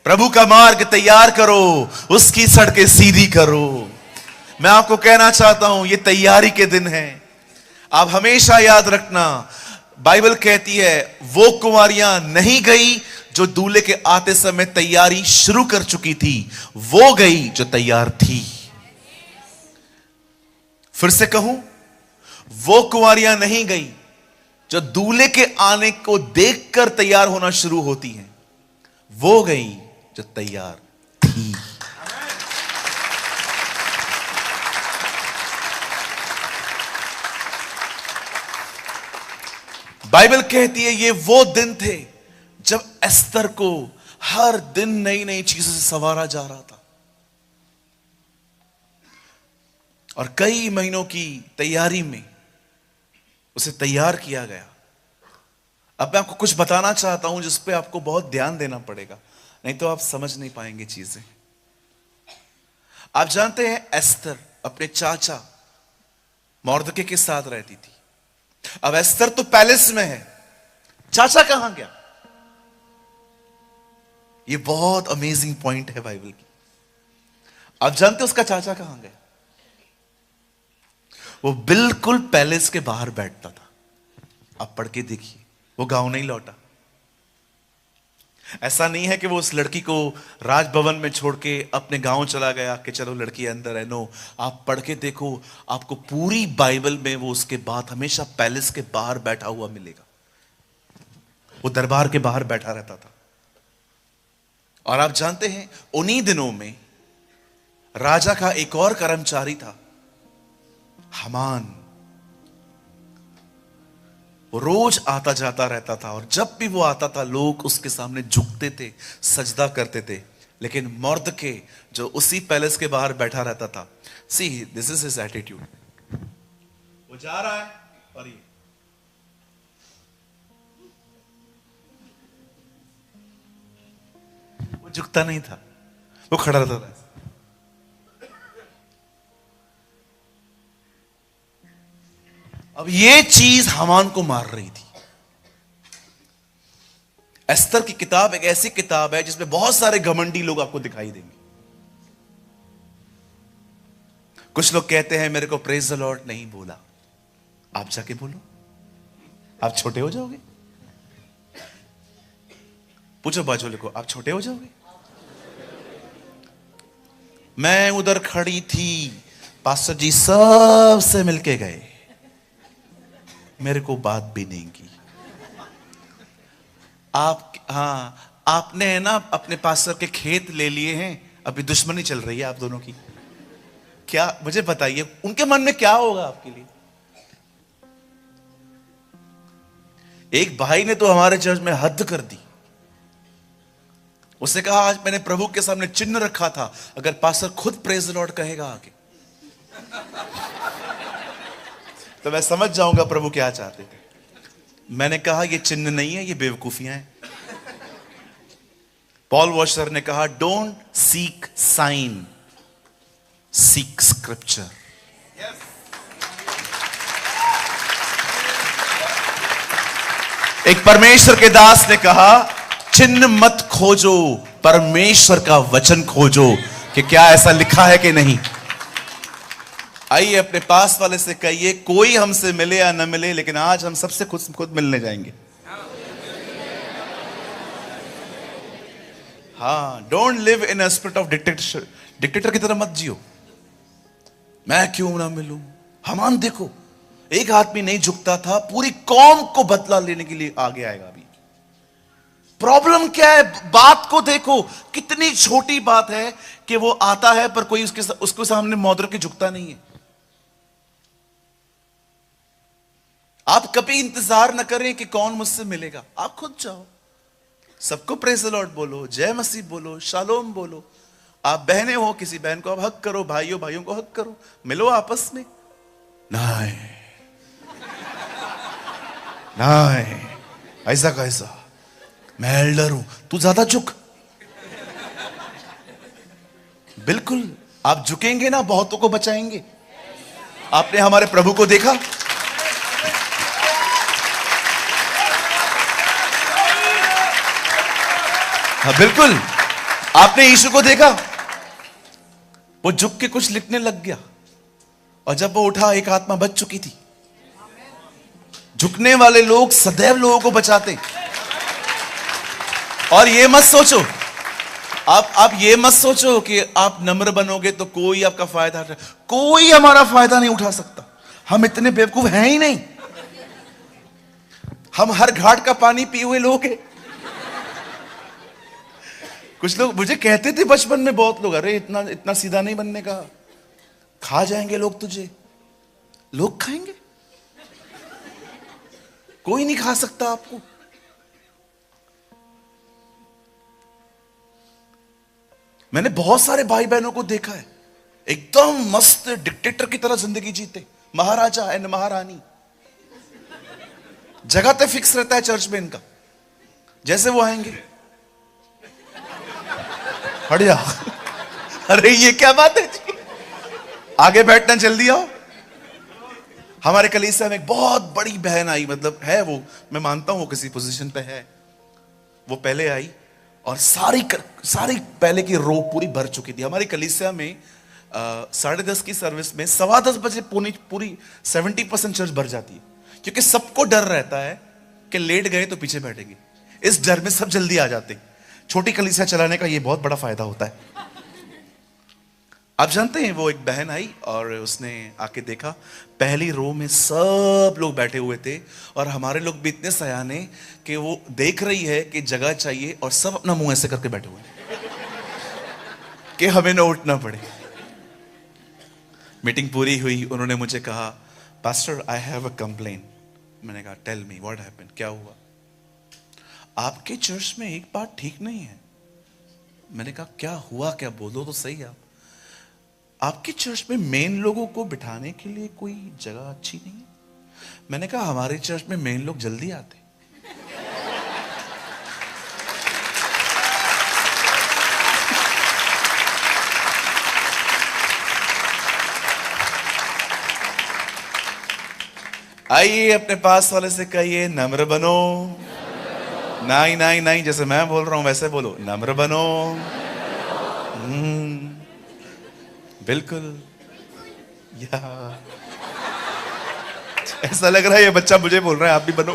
Speaker 1: प्रभु का मार्ग तैयार करो, उसकी सड़कें सीधी करो। मैं आपको कहना चाहता हूं, ये तैयारी के दिन हैं। आप हमेशा याद रखना, बाइबल कहती है वो कुंवारियां नहीं गई जो दूल्हे के आते समय तैयारी शुरू कर चुकी थी, वो गई जो तैयार थी। फिर से कहूं, वो कुंवारियां नहीं गई जो दूल्हे के आने को देखकर तैयार होना शुरू होती हैं, वो गई जो तैयार थी। बाइबल कहती है ये वो दिन थे जब एस्तर को हर दिन नई नई चीजों से संवारा जा रहा था, और कई महीनों की तैयारी में उसे तैयार किया गया। अब मैं आपको कुछ बताना चाहता हूं जिस पे आपको बहुत ध्यान देना पड़ेगा, नहीं तो आप समझ नहीं पाएंगे चीजें। आप जानते हैं एस्तर अपने चाचा मोर्दके के साथ रहती थी। अब एस्तर तो पैलेस में है, चाचा कहां गया? ये बहुत अमेजिंग पॉइंट है बाइबल की। आप जानते हैं उसका चाचा कहां गया? वो बिल्कुल पैलेस के बाहर बैठता था। आप पढ़ के देखिए, वो गांव नहीं लौटा। ऐसा नहीं है कि वो उस लड़की को राजभवन में छोड़ के अपने गांव चला गया कि चलो लड़की अंदर है। नो, आप पढ़ के देखो, आपको पूरी बाइबल में वो उसके बाद हमेशा पैलेस के बाहर बैठा हुआ मिलेगा। वो दरबार के बाहर बैठा रहता था। और आप जानते हैं उन्हीं दिनों में राजा का एक और कर्मचारी था, हामान। वो रोज आता जाता रहता था, और जब भी वो आता था लोग उसके सामने झुकते थे, सजदा करते थे। लेकिन मोर्दके जो उसी पैलेस के बाहर बैठा रहता था, see this is his attitude. वो जा रहा है और ये वो झुकता नहीं था, वो खड़ा रहता था। अब ये चीज हामान को मार रही थी। एस्तर की किताब एक ऐसी किताब है जिसमें बहुत सारे घमंडी लोग आपको दिखाई देंगे। कुछ लोग कहते हैं मेरे को प्रेज द लॉर्ड नहीं बोला, आप जाके बोलो, आप छोटे हो जाओगे। पूछो बाजू वाले को, आप छोटे हो जाओगे। मैं उधर खड़ी थी, पास्टर जी सबसे मिलके गए, मेरे को बात भी नहीं की। आपने है ना अपने पास्टर के खेत ले लिए हैं, अभी दुश्मनी चल रही है आप दोनों की। क्या मुझे बताइए उनके मन में क्या होगा आपके लिए? एक भाई ने तो हमारे चर्च में हद कर दी। उसने कहा आज मैंने प्रभु के सामने चिन्ह रखा था, अगर पास्टर खुद प्रेज द लॉर्ड कहेगा आगे तो मैं समझ जाऊंगा प्रभु क्या चाहते थे। मैंने कहा ये चिन्ह नहीं है, ये बेवकूफियां हैं। पॉल वॉशर ने कहा don't seek sign, seek scripture. एक परमेश्वर के दास ने कहा चिन्ह मत खोजो, परमेश्वर का वचन खोजो कि क्या ऐसा लिखा है कि नहीं। आइए अपने पास वाले से कहिए, कोई हमसे मिले या न मिले, लेकिन आज हम सबसे खुद मिलने जाएंगे। हाँ, don't live in a spirit of dictator. Dictator की तरह मत जियो, मैं क्यों ना मिलूं। हामान देखो, एक आदमी नहीं झुकता था, पूरी कौम को बदला लेने के लिए आगे आएगा। अभी प्रॉब्लम क्या है? बात को देखो, कितनी छोटी बात है कि वो आता है पर कोई उसके सामने मौद्र के झुकता नहीं है। आप कभी इंतजार न करें कि कौन मुझसे मिलेगा, आप खुद जाओ, सबको प्रेज़ द लॉर्ड बोलो, जय मसीह बोलो, शालोम बोलो। आप बहनें हो, किसी बहन को आप हक करो, भाइयों भाइयों को हक करो, मिलो आपस में। नहीं नहीं, ऐसा कैसा, मैं एल्डर हूं, तू ज्यादा झुक। बिल्कुल, आप झुकेंगे ना, बहुतों को बचाएंगे। आपने हमारे प्रभु को देखा, हाँ बिल्कुल, आपने यीशु को देखा, वो झुक के कुछ लिखने लग गया, और जब वो उठा एक आत्मा बच चुकी थी। झुकने वाले लोग सदैव लोगों को बचाते। और ये मत सोचो, आप ये मत सोचो कि आप नम्र बनोगे तो कोई आपका फायदा, कोई हमारा फायदा नहीं उठा सकता। हम इतने बेवकूफ हैं ही नहीं। हम हर घाट का पानी पिए हुए लोग हैं। कुछ लोग मुझे कहते थे बचपन में, बहुत लोग, अरे इतना इतना सीधा नहीं बनने का, खा जाएंगे लोग तुझे। लोग खाएंगे, कोई नहीं खा सकता आपको। मैंने बहुत सारे भाई बहनों को देखा है, एकदम मस्त डिक्टेटर की तरह जिंदगी जीते, महाराजा एंड महारानी। जगह पे फिक्स रहता है चर्च में इनका, जैसे वो आएंगे हट जा। अरे ये क्या बात है जी, आगे बैठना जल्दी आओ। हमारे कलीसिया में एक बहुत बड़ी बहन आई, मतलब है वो, मैं मानता हूं वो किसी पोजीशन पे है। वो पहले आई और सारी पहले की रो पूरी भर चुकी थी। हमारी कलीसिया में 10:30 की सर्विस में 10:15 बजे पूरी 70% चर्च भर जाती है, क्योंकि सबको डर रहता है कि लेट गए तो पीछे बैठेंगे। इस डर में सब जल्दी आ जाते हैं। छोटी कलीसिया चलाने का ये बहुत बड़ा फायदा होता है। आप जानते हैं, वो एक बहन आई और उसने आके देखा, पहली रो में सब लोग बैठे हुए थे, और हमारे लोग भी इतने सयाने कि वो देख रही है कि जगह चाहिए, और सब अपना मुंह ऐसे करके बैठे हुए हैं कि हमें ना उठना पड़े। मीटिंग पूरी हुई, उन्होंने मुझे कहा, pastor I have a complain. मैंने कहा टेल मी व्हाट हैपेंड, क्या हुआ? आपके चर्च में एक बात ठीक नहीं है। मैंने कहा क्या हुआ, क्या बोलो तो सही। आपके चर्च में मेन लोगों को बिठाने के लिए कोई जगह अच्छी नहीं है। मैंने कहा हमारे चर्च में मेन लोग जल्दी आते। आइए अपने पास वाले से कहिए, नम्र बनो। नहीं नहीं नहीं, जैसे मैं बोल रहा हूं वैसे बोलो, नम्र बनो। बिल्कुल। या ऐसा लग रहा है ये बच्चा मुझे बोल रहा है आप भी बनो।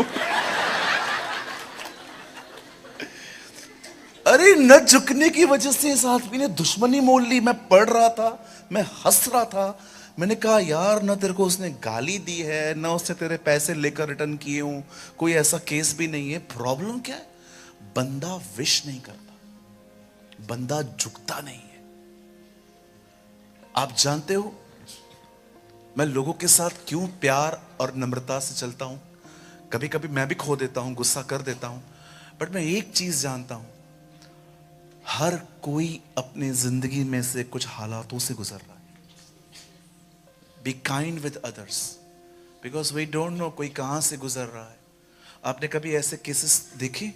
Speaker 1: अरे न झुकने की वजह से इस आदमी ने दुश्मनी मोल ली। मैं पढ़ रहा था, मैं हंस रहा था। मैंने कहा यार, न तेरे को उसने गाली दी है, न उससे तेरे पैसे लेकर रिटर्न किए हूं, कोई ऐसा केस भी नहीं है। प्रॉब्लम क्या है? बंदा विश नहीं करता, बंदा झुकता नहीं है। आप जानते हो मैं लोगों के साथ क्यों प्यार और नम्रता से चलता हूं? कभी कभी मैं भी खो देता हूं, गुस्सा कर देता हूं, बट मैं एक चीज जानता हूं, हर कोई अपनी जिंदगी में से कुछ हालातों से गुजर रहा है। Be kind with others, because we don't know कोई कहां से गुजर रहा है। आपने कभी ऐसे केसेस देखे?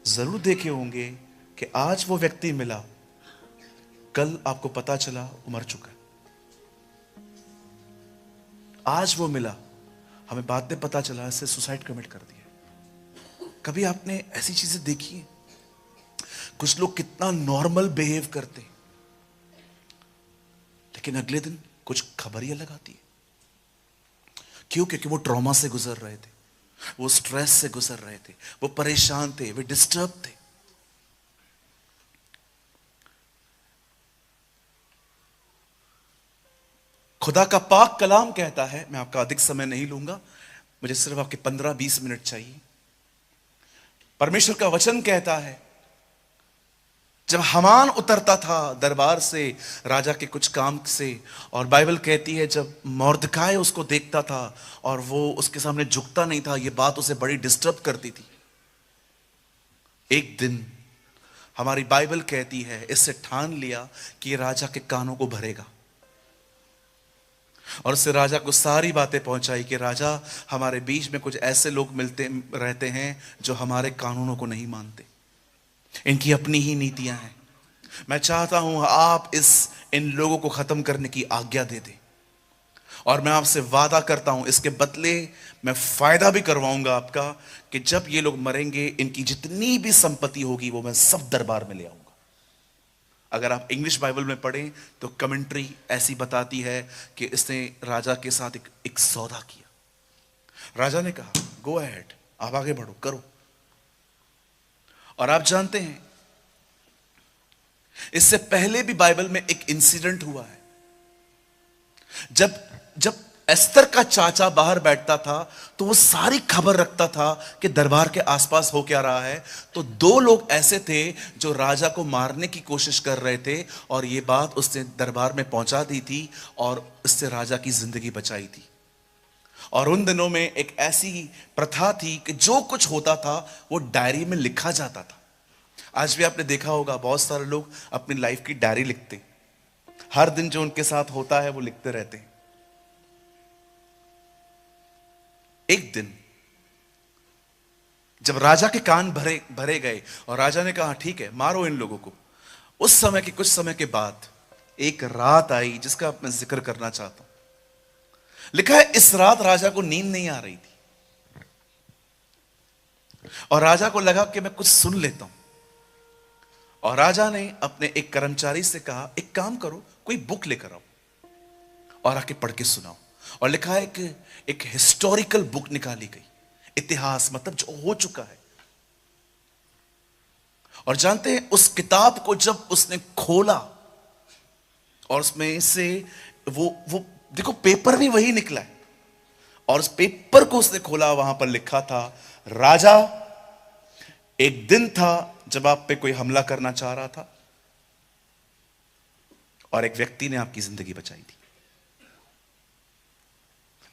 Speaker 1: जरूर देखे होंगे कि आज वो व्यक्ति मिला, कल आपको पता चला वो मर चुका है। आज वो मिला, हमें बाद में पता चला इससे सुसाइड कमिट कर दिया। कभी आपने ऐसी चीजें देखी हैं? कुछ लोग कितना नॉर्मल बिहेव करते, लेकिन अगले दिन कुछ खबर ही अलग आती है। क्यों? क्योंकि वो ट्रॉमा से गुजर रहे थे, वो स्ट्रेस से गुजर रहे थे, वो परेशान थे, वे डिस्टर्ब थे। खुदा का पाक कलाम कहता है, मैं आपका अधिक समय नहीं लूंगा, मुझे सिर्फ आपके 15-20 मिनट चाहिए। परमेश्वर का वचन कहता है, जब हामान उतरता था दरबार से राजा के कुछ काम से, और बाइबल कहती है जब मोर्दकाय उसको देखता था और वो उसके सामने झुकता नहीं था, ये बात उसे बड़ी डिस्टर्ब करती थी। एक दिन हमारी बाइबल कहती है इससे ठान लिया कि ये राजा के कानों को भरेगा, और उससे राजा को सारी बातें पहुंचाई कि राजा, हमारे बीच में कुछ ऐसे लोग मिलते रहते हैं जो हमारे कानूनों को नहीं मानते, इनकी अपनी ही नीतियां हैं। मैं चाहता हूं आप इन लोगों को खत्म करने की आज्ञा दे दें, और मैं आपसे वादा करता हूं इसके बदले मैं फायदा भी करवाऊंगा आपका, कि जब ये लोग मरेंगे इनकी जितनी भी संपत्ति होगी वो मैं सब दरबार में ले आऊंगा। अगर आप इंग्लिश बाइबल में पढ़ें तो कमेंट्री ऐसी बताती है कि इसने राजा के साथ एक सौदा किया। राजा ने कहा गो अहेड, आप आगे बढ़ो, करो। और आप जानते हैं इससे पहले भी बाइबल में एक इंसिडेंट हुआ है। जब एस्तर का चाचा बाहर बैठता था तो वो सारी खबर रखता था कि दरबार के आसपास हो क्या रहा है। तो 2 लोग ऐसे थे जो राजा को मारने की कोशिश कर रहे थे, और ये बात उसने दरबार में पहुंचा दी थी और इससे राजा की जिंदगी बचाई थी। और उन दिनों में एक ऐसी प्रथा थी कि जो कुछ होता था वो डायरी में लिखा जाता था। आज भी आपने देखा होगा बहुत सारे लोग अपनी लाइफ की डायरी लिखते, हर दिन जो उनके साथ होता है वो लिखते रहते हैं। एक दिन जब राजा के कान भरे गए और राजा ने कहा ठीक है मारो इन लोगों को, उस समय के कुछ समय के बाद एक रात आई जिसका मैं जिक्र करना चाहता हूं। लिखा है इस रात राजा को नींद नहीं आ रही थी, और राजा को लगा कि मैं कुछ सुन लेता हूं। और राजा ने अपने एक कर्मचारी से कहा एक काम करो, कोई बुक लेकर आओ और आके पढ़ के सुनाओ। और लिखा है कि एक हिस्टोरिकल बुक निकाली गई, इतिहास, मतलब जो हो चुका है। और जानते हैं उस किताब को जब उसने खोला और उसमें से वो देखो पेपर भी वही निकला है, और उस पेपर को उसने खोला, वहां पर लिखा था राजा, एक दिन था जब आप पे कोई हमला करना चाह रहा था और एक व्यक्ति ने आपकी जिंदगी बचाई थी।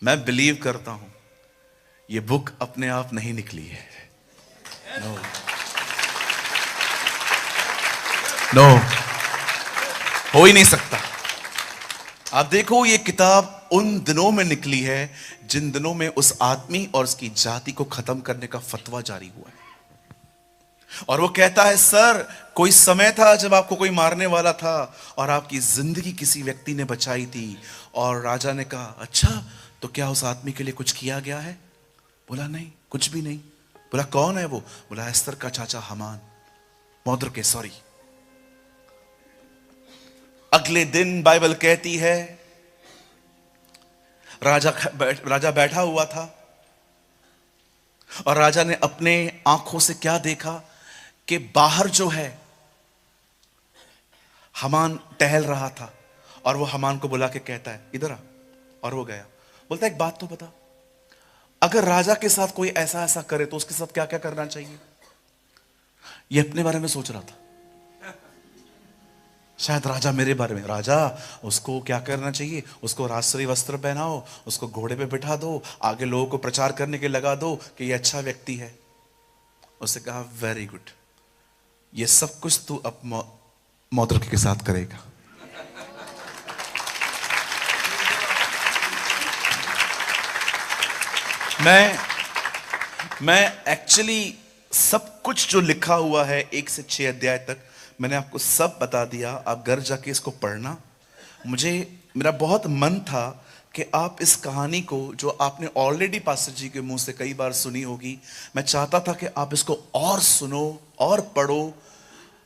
Speaker 1: मैं बिलीव करता हूं ये बुक अपने आप नहीं निकली है। नो, हो ही नहीं सकता। आप देखो ये किताब उन दिनों में निकली है जिन दिनों में उस आदमी और उसकी जाति को खत्म करने का फतवा जारी हुआ है। और वो कहता है सर, कोई समय था जब आपको कोई मारने वाला था और आपकी जिंदगी किसी व्यक्ति ने बचाई थी। और राजा ने कहा अच्छा, तो क्या उस आदमी के लिए कुछ किया गया है? बोला नहीं, कुछ भी नहीं। बोला कौन है वो? बोला एस्तर का चाचा हामान, मोर्दकै, सॉरी। अगले दिन बाइबल कहती है राजा बैठा हुआ था और राजा ने अपने आंखों से क्या देखा कि बाहर जो है हामान टहल रहा था, और वो हामान को बुला के कहता है इधर आ, और वो गया। बोलता है एक बात तो बता, अगर राजा के साथ कोई ऐसा ऐसा करे तो उसके साथ क्या क्या करना चाहिए? ये अपने बारे में सोच रहा था, शायद राजा मेरे बारे में। राजा, उसको क्या करना चाहिए? उसको राजश्री वस्त्र पहनाओ, उसको घोड़े पे बिठा दो, आगे लोगों को प्रचार करने के लगा दो कि ये अच्छा व्यक्ति है। उसने कहा वेरी गुड, ये सब कुछ तू अब मोर्दकै के साथ करेगा। मैं एक्चुअली सब कुछ जो लिखा हुआ है 1 से 6 अध्याय तक मैंने आपको सब बता दिया। आप घर जाके इसको पढ़ना। मेरा बहुत मन था कि आप इस कहानी को, जो आपने ऑलरेडी पास्टर जी के मुंह से कई बार सुनी होगी, मैं चाहता था कि आप इसको और सुनो और पढ़ो।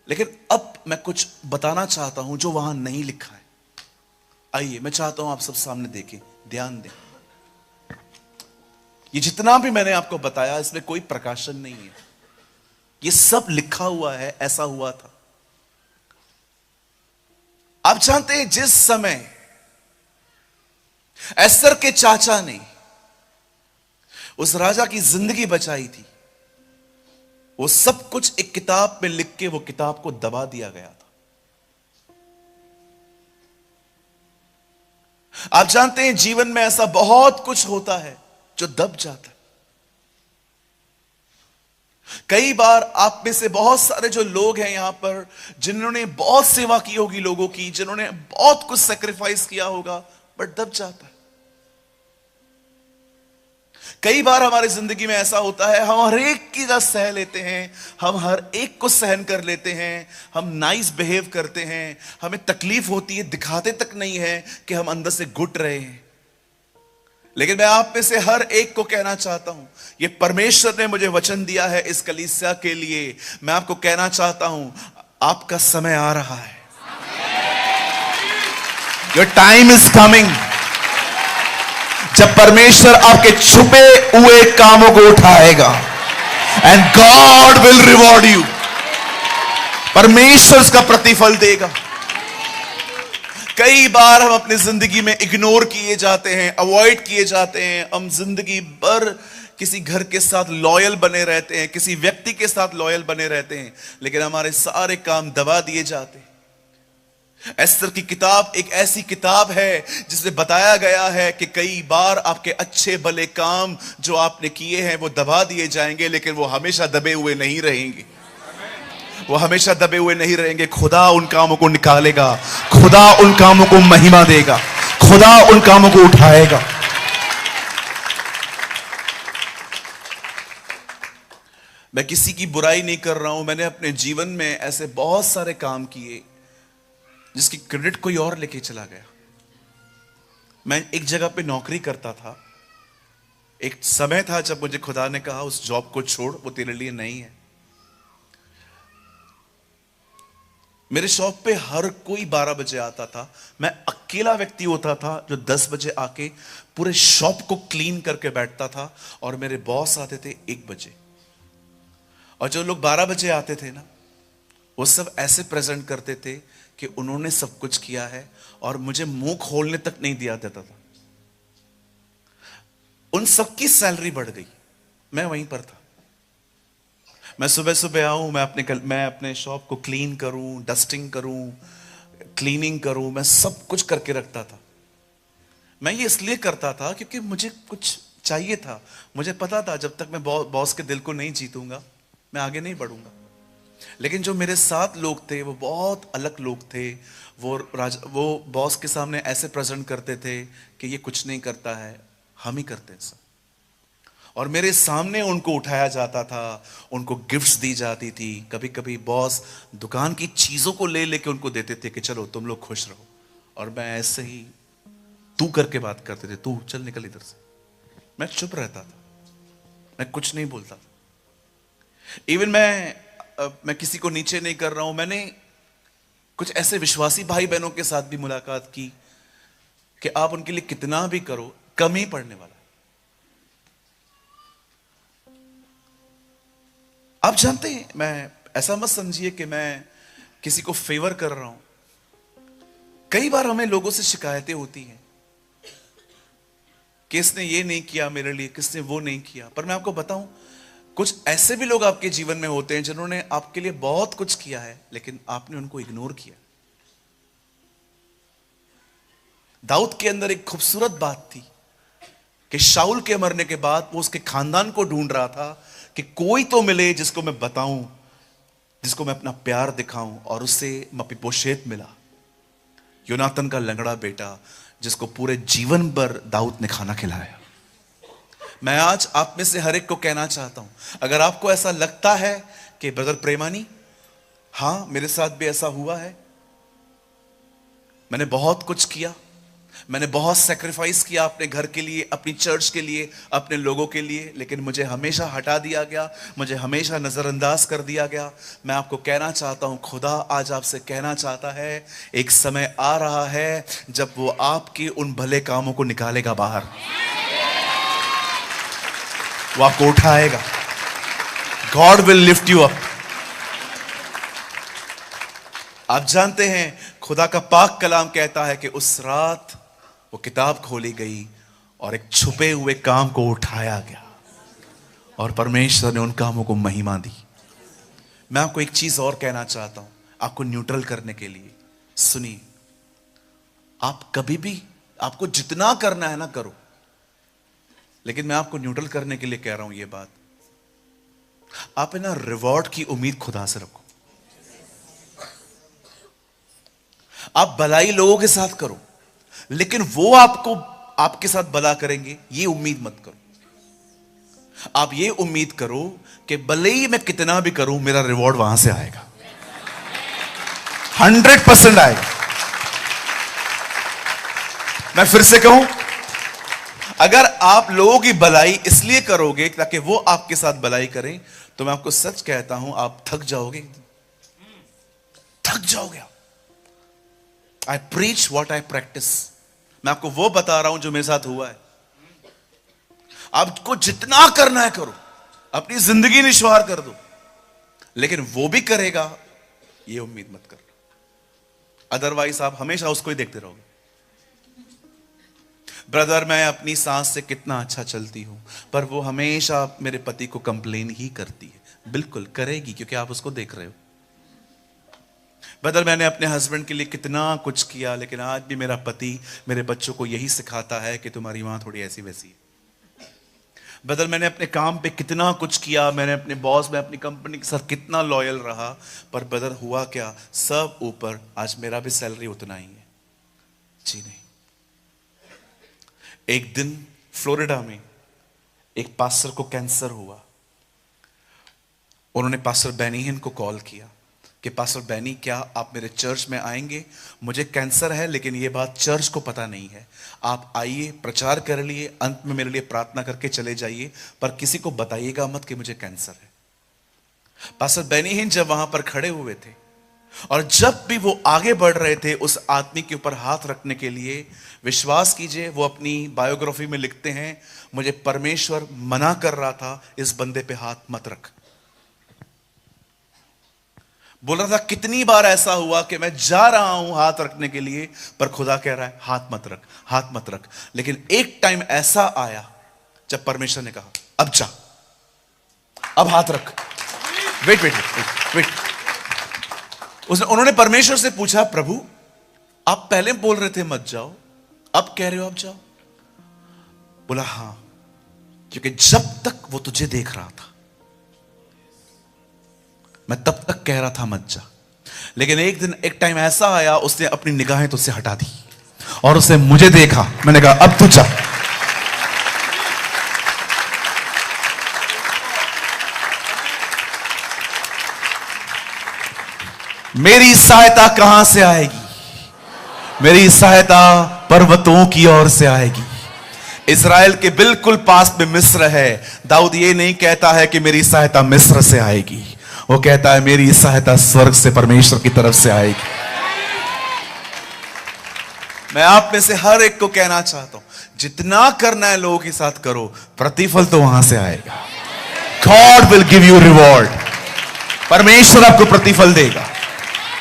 Speaker 1: लेकिन अब मैं कुछ बताना चाहता हूं जो वहां नहीं लिखा है। आइए, मैं चाहता हूं आप सब सामने देखें, ध्यान दें। ये जितना भी मैंने आपको बताया इसमें कोई प्रकाशन नहीं है, ये सब लिखा हुआ है, ऐसा हुआ था। आप जानते हैं जिस समय एस्तर के चाचा ने उस राजा की जिंदगी बचाई थी। वो सब कुछ एक किताब में लिख के वो किताब को दबा दिया गया था। आप जानते हैं जीवन में ऐसा बहुत कुछ होता है जो दब जाता है। कई बार आप में से बहुत सारे जो लोग हैं यहां पर, जिन्होंने बहुत सेवा की होगी लोगों की, जिन्होंने बहुत कुछ सैक्रिफाइस किया होगा, बट दब जाता है। कई बार हमारी जिंदगी में ऐसा होता है, हम हर एक की तरह सह लेते हैं, हम हर एक को सहन कर लेते हैं, हम नाइस बिहेव करते हैं, हमें तकलीफ होती है, दिखाते तक नहीं है कि हम अंदर से घुट रहे हैं। लेकिन मैं आप में से हर एक को कहना चाहता हूं, ये परमेश्वर ने मुझे वचन दिया है इस कलीसिया के लिए। मैं आपको कहना चाहता हूं, आपका समय आ रहा है। योर टाइम इज कमिंग, जब परमेश्वर आपके छुपे हुए कामों को उठाएगा and God will reward you. परमेश्वर उसका प्रतिफल देगा। कई बार हम अपनी जिंदगी में इग्नोर किए जाते हैं, अवॉइड किए जाते हैं। हम जिंदगी भर किसी घर के साथ लॉयल बने रहते हैं, किसी व्यक्ति के साथ लॉयल बने रहते हैं, लेकिन हमारे सारे काम दबा दिए जाते हैं। एस्तर की किताब एक ऐसी किताब है जिसमें बताया गया है कि कई बार आपके अच्छे भले काम जो आपने किए हैं वो दबा दिए जाएंगे, लेकिन वो हमेशा दबे हुए नहीं रहेंगे। वो हमेशा दबे हुए नहीं रहेंगे। खुदा उन कामों को निकालेगा, खुदा उन कामों को महिमा देगा, खुदा उन कामों को उठाएगा। मैं किसी की बुराई नहीं कर रहा हूं। मैंने अपने जीवन में ऐसे बहुत सारे काम किए जिसकी क्रेडिट कोई और लेके चला गया। मैं एक जगह पे नौकरी करता था। एक समय था जब मुझे खुदा ने कहा उस जॉब को छोड़, वो तेरे लिए नहीं है। मेरे शॉप पे हर कोई 12 बजे आता था। मैं अकेला व्यक्ति होता था जो 10 बजे आके पूरे शॉप को क्लीन करके बैठता था, और मेरे बॉस आते थे 1 बजे। और जो लोग 12 बजे आते थे ना, वो सब ऐसे प्रेजेंट करते थे कि उन्होंने सब कुछ किया है, और मुझे मुंह खोलने तक नहीं दिया जाता था। उन सबकी सैलरी बढ़ गई, मैं वहीं पर था। मैं सुबह सुबह आऊं, मैं अपने शॉप को क्लीन करूं, डस्टिंग करूं, क्लीनिंग करूं, मैं सब कुछ करके रखता था। मैं ये इसलिए करता था क्योंकि मुझे कुछ चाहिए था। मुझे पता था जब तक मैं बॉस के दिल को नहीं जीतूंगा, मैं आगे नहीं बढ़ूंगा। लेकिन जो मेरे साथ लोग थे वो बहुत अलग लोग थे। वो बॉस के सामने ऐसे प्रेजेंट करते थे कि ये कुछ नहीं करता है, हम ही करते हैं सब। और मेरे सामने उनको उठाया जाता था, उनको गिफ्ट्स दी जाती थी। कभी कभी बॉस दुकान की चीजों को ले लेके उनको देते थे कि चलो तुम लोग खुश रहो, और मैं ऐसे ही तू करके बात करते थे, तू चल निकल इधर से। मैं चुप रहता था, मैं कुछ नहीं बोलता था। इवन मैं किसी को नीचे नहीं कर रहा हूं। मैंने कुछ ऐसे विश्वासी भाई बहनों के साथ भी मुलाकात की कि आप उनके लिए कितना भी करो, कम ही पड़ने वाला। आप जानते हैं, मैं ऐसा मत समझिए कि मैं किसी को फेवर कर रहा हूं। कई बार हमें लोगों से शिकायतें होती हैं कि इसने ये नहीं किया मेरे लिए, किसने वो नहीं किया। पर मैं आपको बताऊं, कुछ ऐसे भी लोग आपके जीवन में होते हैं जिन्होंने आपके लिए बहुत कुछ किया है, लेकिन आपने उनको इग्नोर किया। दाऊद के अंदर एक खूबसूरत बात थी कि शाऊल के मरने के बाद वो उसके खानदान को ढूंढ रहा था कि कोई तो मिले जिसको मैं बताऊं, जिसको मैं अपना प्यार दिखाऊं। और उससे मपीबोशेत मिला, योनातन का लंगड़ा बेटा, जिसको पूरे जीवन भर दाऊद ने खाना खिलाया। मैं आज आप में से हर एक को कहना चाहता हूं, अगर आपको ऐसा लगता है कि ब्रदर प्रेमानी, हां मेरे साथ भी ऐसा हुआ है, मैंने बहुत कुछ किया, मैंने बहुत सैक्रिफाइस किया अपने घर के लिए, अपनी चर्च के लिए, अपने लोगों के लिए, लेकिन मुझे हमेशा हटा दिया गया, मुझे हमेशा नजरअंदाज कर दिया गया। मैं आपको कहना चाहता हूं, खुदा आज आपसे कहना चाहता है, एक समय आ रहा है जब वो आपके उन भले कामों को निकालेगा बाहर, वो आपको उठाएगा। God will lift you up. आप जानते हैं खुदा का पाक कलाम कहता है कि उस रात वो किताब खोली गई और एक छुपे हुए काम को उठाया गया और परमेश्वर ने उन कामों को महिमा दी। मैं आपको एक चीज और कहना चाहता हूं, आपको न्यूट्रल करने के लिए। सुनिए, आप कभी भी, आपको जितना करना है ना करो, लेकिन मैं आपको न्यूट्रल करने के लिए कह रहा हूं ये बात, आप है ना रिवॉर्ड की उम्मीद खुदा से रखो। आप भलाई लोगों के साथ करो, लेकिन वो आपको आपके साथ भला करेंगे ये उम्मीद मत करो। आप ये उम्मीद करो कि भले ही मैं कितना भी करूं मेरा रिवॉर्ड वहां से आएगा, 100% आएगा। मैं फिर से कहूं, अगर आप लोगों की भलाई इसलिए करोगे ताकि वो आपके साथ भलाई करें, तो मैं आपको सच कहता हूं आप थक जाओगे, थक जाओगे। आई प्रीच व्हाट आई प्रैक्टिस। मैं आपको वो बता रहा हूं जो मेरे साथ हुआ है। आपको जितना करना है करो, अपनी जिंदगी निश्वार कर दो, लेकिन वो भी करेगा ये उम्मीद मत करना, अदरवाइज आप हमेशा उसको ही देखते रहोगे। ब्रदर, मैं अपनी सांस से कितना अच्छा चलती हूं, पर वो हमेशा मेरे पति को कंप्लेन ही करती है। बिल्कुल करेगी, क्योंकि आप उसको देख रहे हो। ब्रदर, मैंने अपने हस्बैंड के लिए कितना कुछ किया, लेकिन आज भी मेरा पति मेरे बच्चों को यही सिखाता है कि तुम्हारी मां थोड़ी ऐसी वैसी है। ब्रदर, मैंने अपने काम पे कितना कुछ किया, मैंने अपने बॉस में अपनी कंपनी के साथ कितना लॉयल रहा, पर ब्रदर हुआ क्या, सब ऊपर आज मेरा भी सैलरी उतना ही है। जी नहीं। एक दिन फ्लोरिडा में एक पास्टर को कैंसर हुआ। उन्होंने पास्टर बेनी हिन को कॉल किया कि पास्टर बेनी, क्या आप मेरे चर्च में आएंगे? मुझे कैंसर है, लेकिन ये बात चर्च को पता नहीं है। आप आइए, प्रचार कर लिए, अंत में मेरे लिए प्रार्थना करके चले जाइए, पर किसी को बताइएगा मत कि मुझे कैंसर है। पास्टर बेनी हिन जब वहां पर खड़े हुए थे और जब भी वो आगे बढ़ रहे थे उस आदमी के ऊपर हाथ रखने के लिए, विश्वास कीजिए, वो अपनी बायोग्राफी में लिखते हैं, मुझे परमेश्वर मना कर रहा था इस बंदे पे हाथ मत रख। बोल रहा था कितनी बार ऐसा हुआ कि मैं जा रहा हूं हाथ रखने के लिए, पर खुदा कह रहा है हाथ मत रख, हाथ मत रख। लेकिन एक टाइम ऐसा आया जब परमेश्वर ने कहा अब जा, अब हाथ रख। Wait wait wait wait. उन्होंने परमेश्वर से पूछा, प्रभु आप पहले बोल रहे थे मत जाओ, अब कह रहे हो अब जाओ? बोला हां, क्योंकि जब तक वो तुझे देख रहा था मैं तब तक कह रहा था मत जा। लेकिन एक दिन एक टाइम ऐसा आया, उसने अपनी निगाहें तुझसे हटा दी और उसने मुझे देखा। मैंने कहा अब तू जा। मेरी सहायता कहां से आएगी? मेरी सहायता पर्वतों की ओर से आएगी। इस्राएल के बिल्कुल पास में मिस्र है। दाऊद ये नहीं कहता है कि मेरी सहायता मिस्र से आएगी, वो कहता है मेरी सहायता स्वर्ग से, परमेश्वर की तरफ से आएगी। मैं आप में से हर एक को कहना चाहता हूं, जितना करना है लोगों के साथ करो, प्रतिफल तो वहां से आएगा। God will give you reward. परमेश्वर आपको प्रतिफल देगा।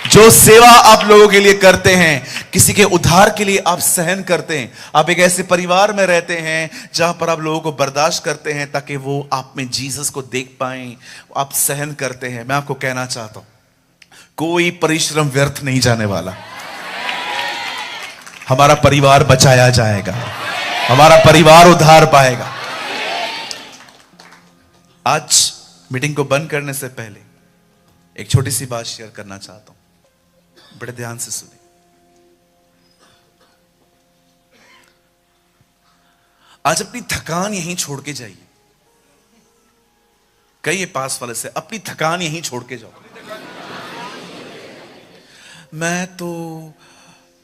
Speaker 1: जो सेवा आप लोगों के लिए करते हैं, किसी के उद्धार के लिए आप सहन करते हैं, आप एक ऐसे परिवार में रहते हैं जहां पर आप लोगों को बर्दाश्त करते हैं ताकि वो आप में जीसस को देख पाएं, आप सहन करते हैं। मैं आपको कहना चाहता हूं, कोई परिश्रम व्यर्थ नहीं जाने वाला। हमारा परिवार बचाया जाएगा, हमारा परिवार उद्धार पाएगा। आज मीटिंग को बंद करने से पहले एक छोटी सी बात शेयर करना चाहता हूं, बड़े ध्यान से सुनिए। आज अपनी थकान यहीं छोड़ के जाइए। कहिए पास वाले से, अपनी थकान यहीं छोड़ के जाओ। मैं तो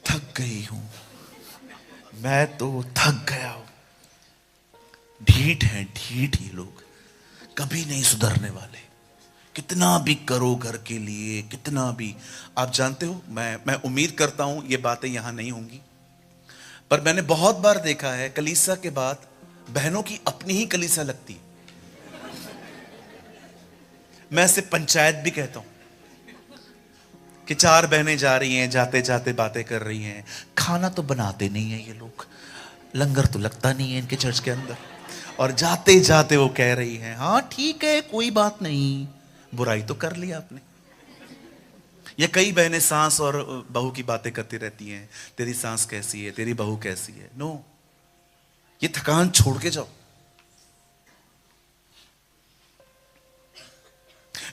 Speaker 1: थक गई हूं, मैं तो थक गया हूं। ढीठ हैं, ढीठ ही लोग, कभी नहीं सुधरने वाले। कितना भी करो घर के लिए, कितना भी। आप जानते हो, मैं उम्मीद करता हूं ये बातें यहां नहीं होंगी, पर मैंने बहुत बार देखा है कलीसिया के बाद बहनों की अपनी ही कलीसिया लगती है। मैं इसे पंचायत भी कहता हूं कि 4 बहनें जा रही हैं, जाते जाते बातें कर रही हैं। खाना तो बनाते नहीं है ये लोग, लंगर तो लगता नहीं है इनके चर्च के अंदर, और जाते जाते वो कह रही हैं, हाँ ठीक है कोई बात नहीं, बुराई तो कर लिया आपने। ये कई बहनें सास और बहू की बातें करती रहती हैं, तेरी सास कैसी है, तेरी बहू कैसी है। नो, ये थकान छोड़ के जाओ।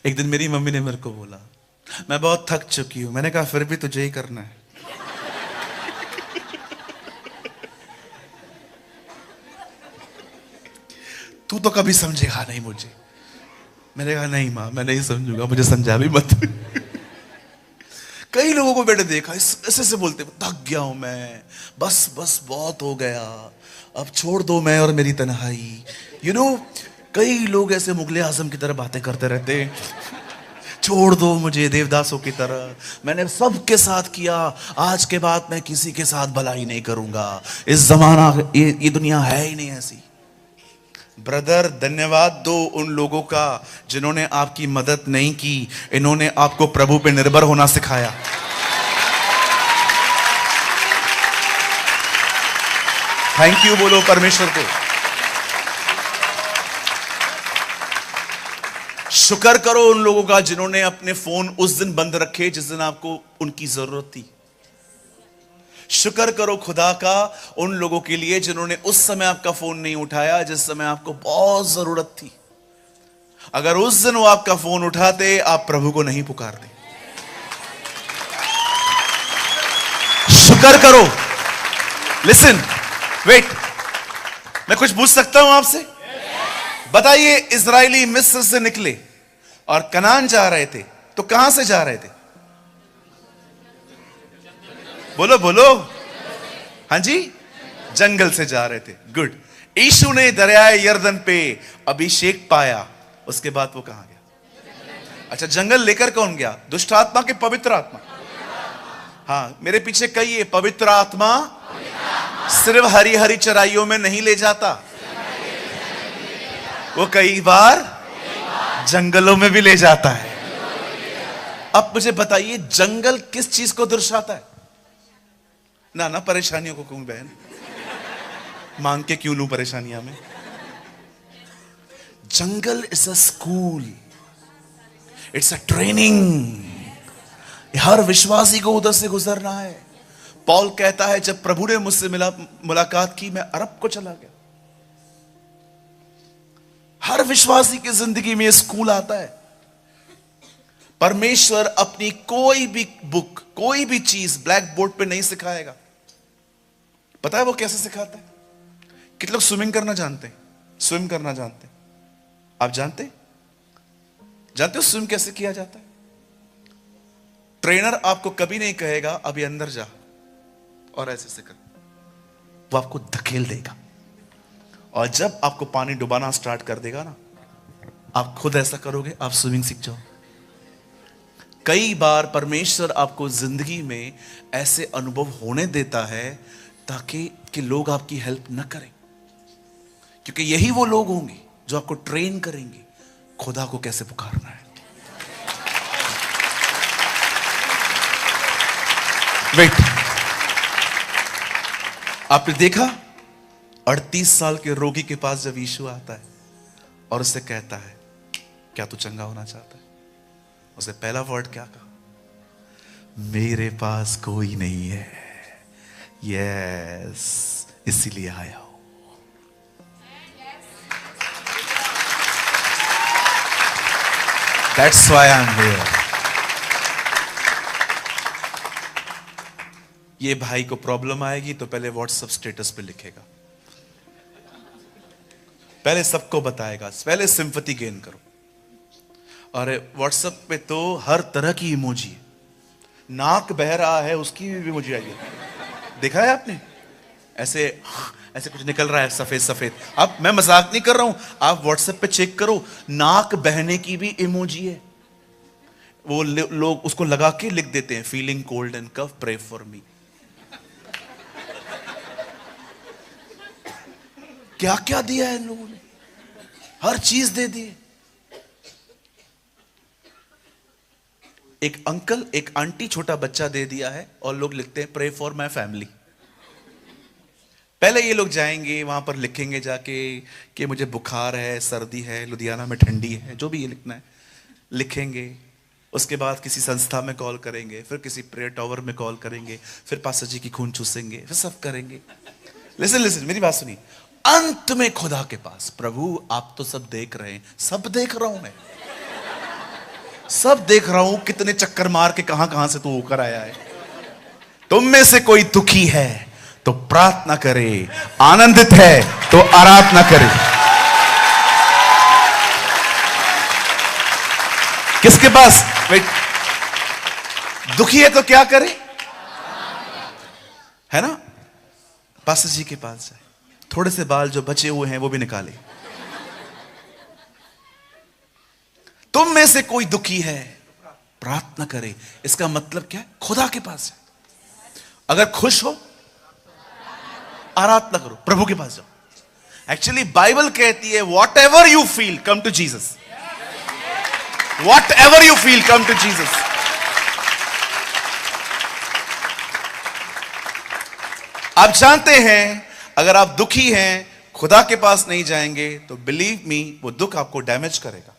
Speaker 1: एक दिन मेरी मम्मी ने मेरे को बोला, मैं बहुत थक चुकी हूं। मैंने कहा फिर भी तुझे ही करना है। तू तो कभी समझेगा नहीं मुझे। मैंने कहा नहीं मां, मैं नहीं समझूंगा, मुझे समझा भी मत। कई लोगों को मैंने देखा ऐसे से बोलते, थक गया हूं मैं, बस बस बहुत हो गया, अब छोड़ दो मैं और मेरी तन्हाई। यू नो, कई लोग ऐसे मुगले आजम की तरह बातें करते रहते हैं, छोड़ दो मुझे देवदासों की तरह, मैंने सबके साथ किया, आज के बाद मैं किसी के साथ भलाई नहीं करूंगा, इस जमाना ये दुनिया है ही नहीं ऐसी। ब्रदर, धन्यवाद दो उन लोगों का जिन्होंने आपकी मदद नहीं की, इन्होंने आपको प्रभु पे निर्भर होना सिखाया। थैंक यू बोलो परमेश्वर को। शुक्र करो उन लोगों का जिन्होंने अपने फोन उस दिन बंद रखे जिस दिन आपको उनकी जरूरत थी। शुक्र करो खुदा का उन लोगों के लिए जिन्होंने उस समय आपका फोन नहीं उठाया जिस समय आपको बहुत जरूरत थी। अगर उस दिन वो आपका फोन उठाते, आप प्रभु को नहीं पुकारते। शुक्र करो। लिसन, वेट, मैं कुछ पूछ सकता हूं आपसे? बताइए, इजरायली मिस्र से निकले और कनान जा रहे थे, तो कहां से जा रहे थे? बोलो बोलो। हाँ जी, जंगल से जा रहे थे। गुड। यीशु ने दरियाए यरदन पे अभिषेक पाया, उसके बाद वो कहां गया? अच्छा, जंगल लेकर कौन गया? दुष्ट आत्मा के पवित्र आत्मा? हाँ, मेरे पीछे कही है, पवित्र आत्मा सिर्फ हरी हरी चराइयों में नहीं ले जाता, वो कई बार जंगलों में भी ले जाता है। अब मुझे बताइए, जंगल किस चीज को दर्शाता है? ना परेशानियों को क्यों बहन, मांग के क्यों लूं परेशानियां में? Jungle is a school, it's a training. हर विश्वासी को उधर से गुजरना है। पौल कहता है, जब प्रभु ने मुझसे मुलाकात की, मैं अरब को चला गया। हर विश्वासी की जिंदगी में स्कूल आता है। परमेश्वर अपनी कोई भी बुक, कोई भी चीज ब्लैक बोर्ड पे नहीं सिखाएगा। पता है वो कैसे सिखाता है? कितने लोग स्विमिंग करना जानते हैं? स्विम करना जानते हैं? आप जानते हो स्विम कैसे किया जाता है? ट्रेनर आपको कभी नहीं कहेगा अभी अंदर जा और ऐसे से कर, वो आपको धकेल देगा, और जब आपको पानी डुबाना स्टार्ट कर देगा ना, आप खुद ऐसा करोगे, आप स्विमिंग सीख जाओ। कई बार परमेश्वर आपको जिंदगी में ऐसे अनुभव होने देता है ताकि कि लोग आपकी हेल्प न करें, क्योंकि यही वो लोग होंगे जो आपको ट्रेन करेंगे खुदा को कैसे पुकारना है। वेट, आपने देखा 38 साल के रोगी के पास जब यीशु आता है और उससे कहता है, क्या तू चंगा होना चाहता है? उसने पहला वर्ड क्या कहा? मेरे पास कोई नहीं है। यस, इसीलिए आया हूं। That's why I'm here. ये भाई को प्रॉब्लम आएगी तो पहले व्हाट्सएप स्टेटस पे लिखेगा, पहले सबको बताएगा, पहले सिंपैथी गेन करो। और व्हाट्सएप पे तो हर तरह की इमोजी है। नाक बह रहा है उसकी भी इमोजी आई है, देखा है आपने? ऐसे ऐसे कुछ निकल रहा है सफेद सफेद। अब मैं मजाक नहीं कर रहा हूं, आप व्हाट्सएप पे चेक करो, नाक बहने की भी इमोजी है। वो लोग उसको लगा के लिख देते हैं, feeling cold and cough, pray for me. क्या क्या दिया है इन लोगों ने, हर चीज दे दी। एक अंकल, एक आंटी, छोटा बच्चा दे दिया है और लोग लिखते हैं प्रे फॉर माय फैमिली। पहले ये लोग जाएंगे वहां पर लिखेंगे जाके कि मुझे बुखार है, सर्दी है, लुधियाना में ठंडी है, जो भी ये लिखना है लिखेंगे। उसके बाद किसी संस्था में कॉल करेंगे, फिर किसी प्रेयर टावर में कॉल करेंगे, फिर पास्टर जी की खून चूसेंगे, फिर सब करेंगे। लिसन लिसन, मेरी बात सुनिए। अंत में खुदा के पास, प्रभु आप तो सब देख रहे हैं। सब देख रहा हूं मैं, सब देख रहा हूं, कितने चक्कर मार के कहां कहां से तू होकर आया है। तुम में से कोई दुखी है तो प्रार्थना करे, आनंदित है तो आराधना करे। किसके पास? दुखी है तो क्या करे? है ना? पास्टर जी के पास जाए, थोड़े से बाल जो बचे हुए हैं वो भी निकाले। तुम में से कोई दुखी है प्रार्थना करे, इसका मतलब क्या है? खुदा के पास जाए। अगर खुश हो आराधना करो, प्रभु के पास जाओ। एक्चुअली बाइबल कहती है whatever you feel come to Jesus. Whatever you feel come to Jesus. आप जानते हैं अगर आप दुखी हैं, खुदा के पास नहीं जाएंगे तो बिलीव मी वो दुख आपको डैमेज करेगा।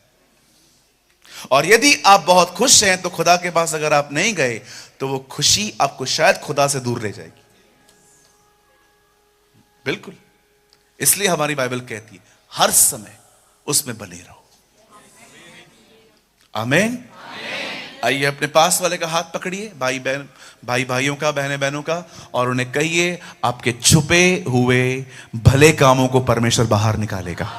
Speaker 1: और यदि आप बहुत खुश हैं तो खुदा के पास अगर आप नहीं गए तो वो खुशी आपको शायद खुदा से दूर ले जाएगी। बिल्कुल, इसलिए हमारी बाइबल कहती है हर समय उसमें बने रहो। आमीन। आइए अपने पास वाले का हाथ पकड़िए, भाई बहन, भाई भाइयों का, बहने बहनों का, और उन्हें कहिए आपके छुपे हुए भले कामों को परमेश्वर बाहर निकालेगा।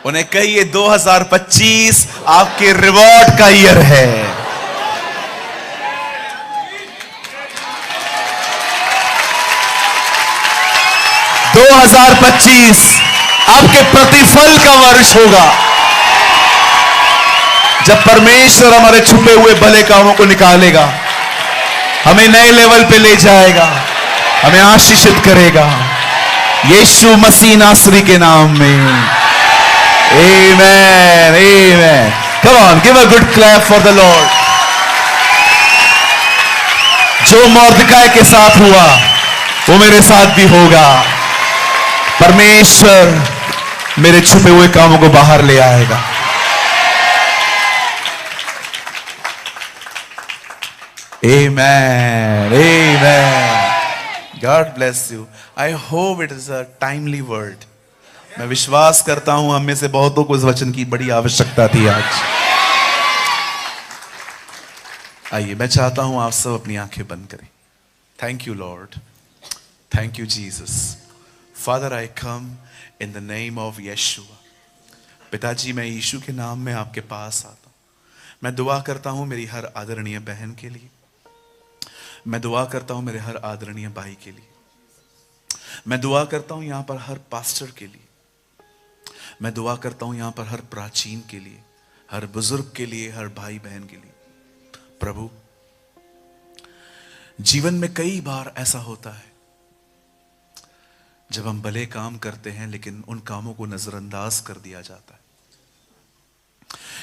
Speaker 1: उन्हें कहिए 2025 आपके रिवॉर्ड का ईयर है। 2025 आपके प्रतिफल का वर्ष होगा, जब परमेश्वर हमारे छुपे हुए भले कामों को निकालेगा, हमें नए लेवल पे ले जाएगा, हमें आशीषित करेगा। यीशु मसीह नासरी के नाम में Amen, amen. Come on, give a good clap for the Lord. जो मोर्दकाय के साथ हुआ वो मेरे साथ भी होगा। परमेश्वर मेरे छुपे हुए कामों को बाहर ले आएगा। Amen, amen. God bless you. I hope it is a timely word. मैं विश्वास करता हूं हम में से बहुतों को इस वचन की बड़ी आवश्यकता थी आज। आइए, मैं चाहता हूं आप सब अपनी आंखें बंद करें। Thank you Lord, thank you Jesus. Father I come in the name of Yeshua. पिताजी, मैं यीशु के नाम में आपके पास आता हूं। मैं दुआ करता हूं मेरी हर आदरणीय बहन के लिए, मैं दुआ करता हूं मेरे हर आदरणीय भाई के लिए, मैं दुआ करता हूं यहां पर हर पास्टर के लिए, मैं दुआ करता हूं यहां पर हर प्राचीन के लिए, हर बुजुर्ग के लिए, हर भाई बहन के लिए। प्रभु, जीवन में कई बार ऐसा होता है जब हम भले काम करते हैं लेकिन उन कामों को नजरअंदाज कर दिया जाता है।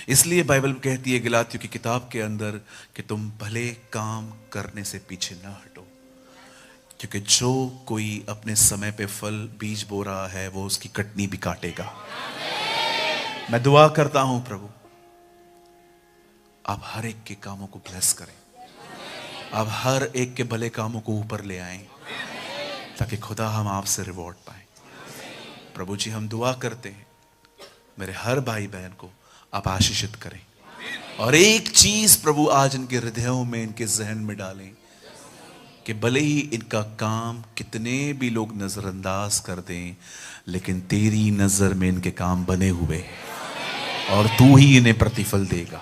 Speaker 1: इसलिए बाइबल कहती है गलातियों की किताब के अंदर कि तुम भले काम करने से पीछे ना हटो, क्योंकि जो कोई अपने समय पे फल बीज बो रहा है वो उसकी कटनी भी काटेगा। मैं दुआ करता हूं प्रभु, आप हर एक के कामों को ब्लेस करें, आप हर एक के भले कामों को ऊपर ले आएं, ताकि खुदा हम आपसे रिवॉर्ड पाएं। प्रभु जी, हम दुआ करते हैं मेरे हर भाई बहन को आप आशीषित करें, और एक चीज प्रभु आज इनके हृदयों में, इनके जहन में डालें कि भले ही इनका काम कितने भी लोग नजरअंदाज कर दें, लेकिन तेरी नजर में इनके काम बने हुए हैं और तू ही इन्हें प्रतिफल देगा।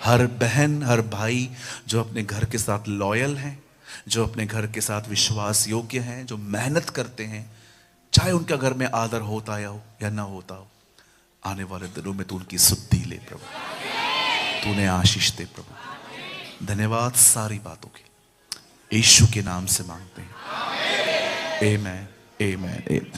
Speaker 1: हर बहन, हर भाई जो अपने घर के साथ लॉयल हैं, जो अपने घर के साथ विश्वास योग्य हैं, जो मेहनत करते हैं, चाहे उनका घर में आदर होता या ना होता हो, आने वाले दिनों में तू उनकी सुधि ले प्रभु, तूने आशीष दे प्रभु। धन्यवाद सारी बातों के यीशु के नाम से मांगते हैं। आमीन, आमीन, आमीन।